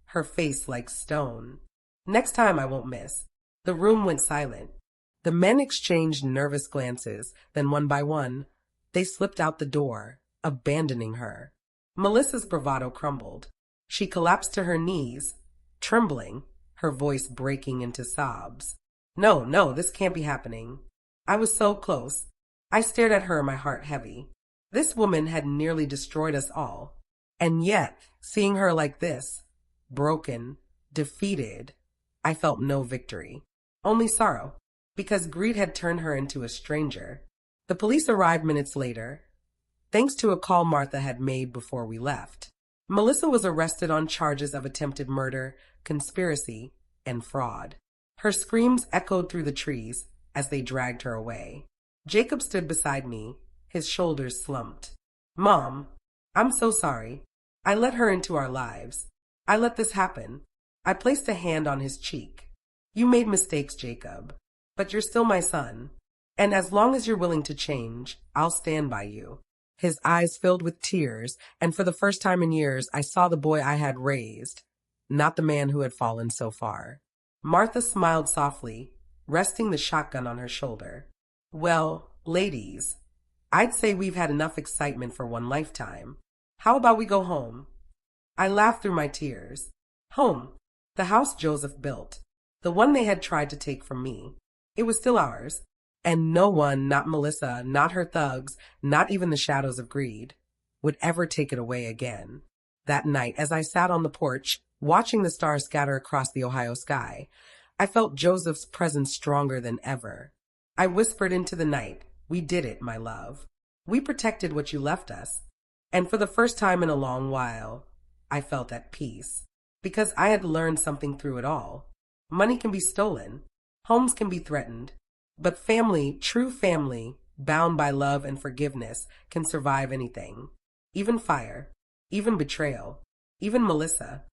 her face like stone. "Next time I won't miss." The room went silent. The men exchanged nervous glances, then one by one, they slipped out the door, abandoning her. Melissa's bravado crumbled. She collapsed to her knees, trembling, her voice breaking into sobs. No, no, this can't be happening. I was so close. I stared at her, my heart heavy. This woman had nearly destroyed us all. And yet, seeing her like this, broken, defeated, I felt no victory. Only sorrow, because greed had turned her into a stranger. The police arrived minutes later, thanks to a call Martha had made before we left. Melissa was arrested on charges of attempted murder, conspiracy, and fraud. Her screams echoed through the trees as they dragged her away. Jacob stood beside me, his shoulders slumped. "Mom, I'm so sorry. I let her into our lives. I let this happen." I placed a hand on his cheek. "You made mistakes, Jacob, but you're still my son. And as long as you're willing to change, I'll stand by you." His eyes filled with tears, and for the first time in years, I saw the boy I had raised, not the man who had fallen so far. Martha smiled softly, resting the shotgun on her shoulder. "Well, ladies, I'd say we've had enough excitement for one lifetime. How about we go home?" I laughed through my tears. Home. The house Joseph built. The one they had tried to take from me. It was still ours. And no one, not Melissa, not her thugs, not even the shadows of greed, would ever take it away again. That night, as I sat on the porch, watching the stars scatter across the Ohio sky, I felt Joseph's presence stronger than ever. I whispered into the night, "We did it, my love. We protected what you left us." And for the first time in a long while, I felt at peace. Because I had learned something through it all. Money can be stolen. Homes can be threatened. But family, true family, bound by love and forgiveness, can survive anything. Even fire. Even betrayal. Even Melissa.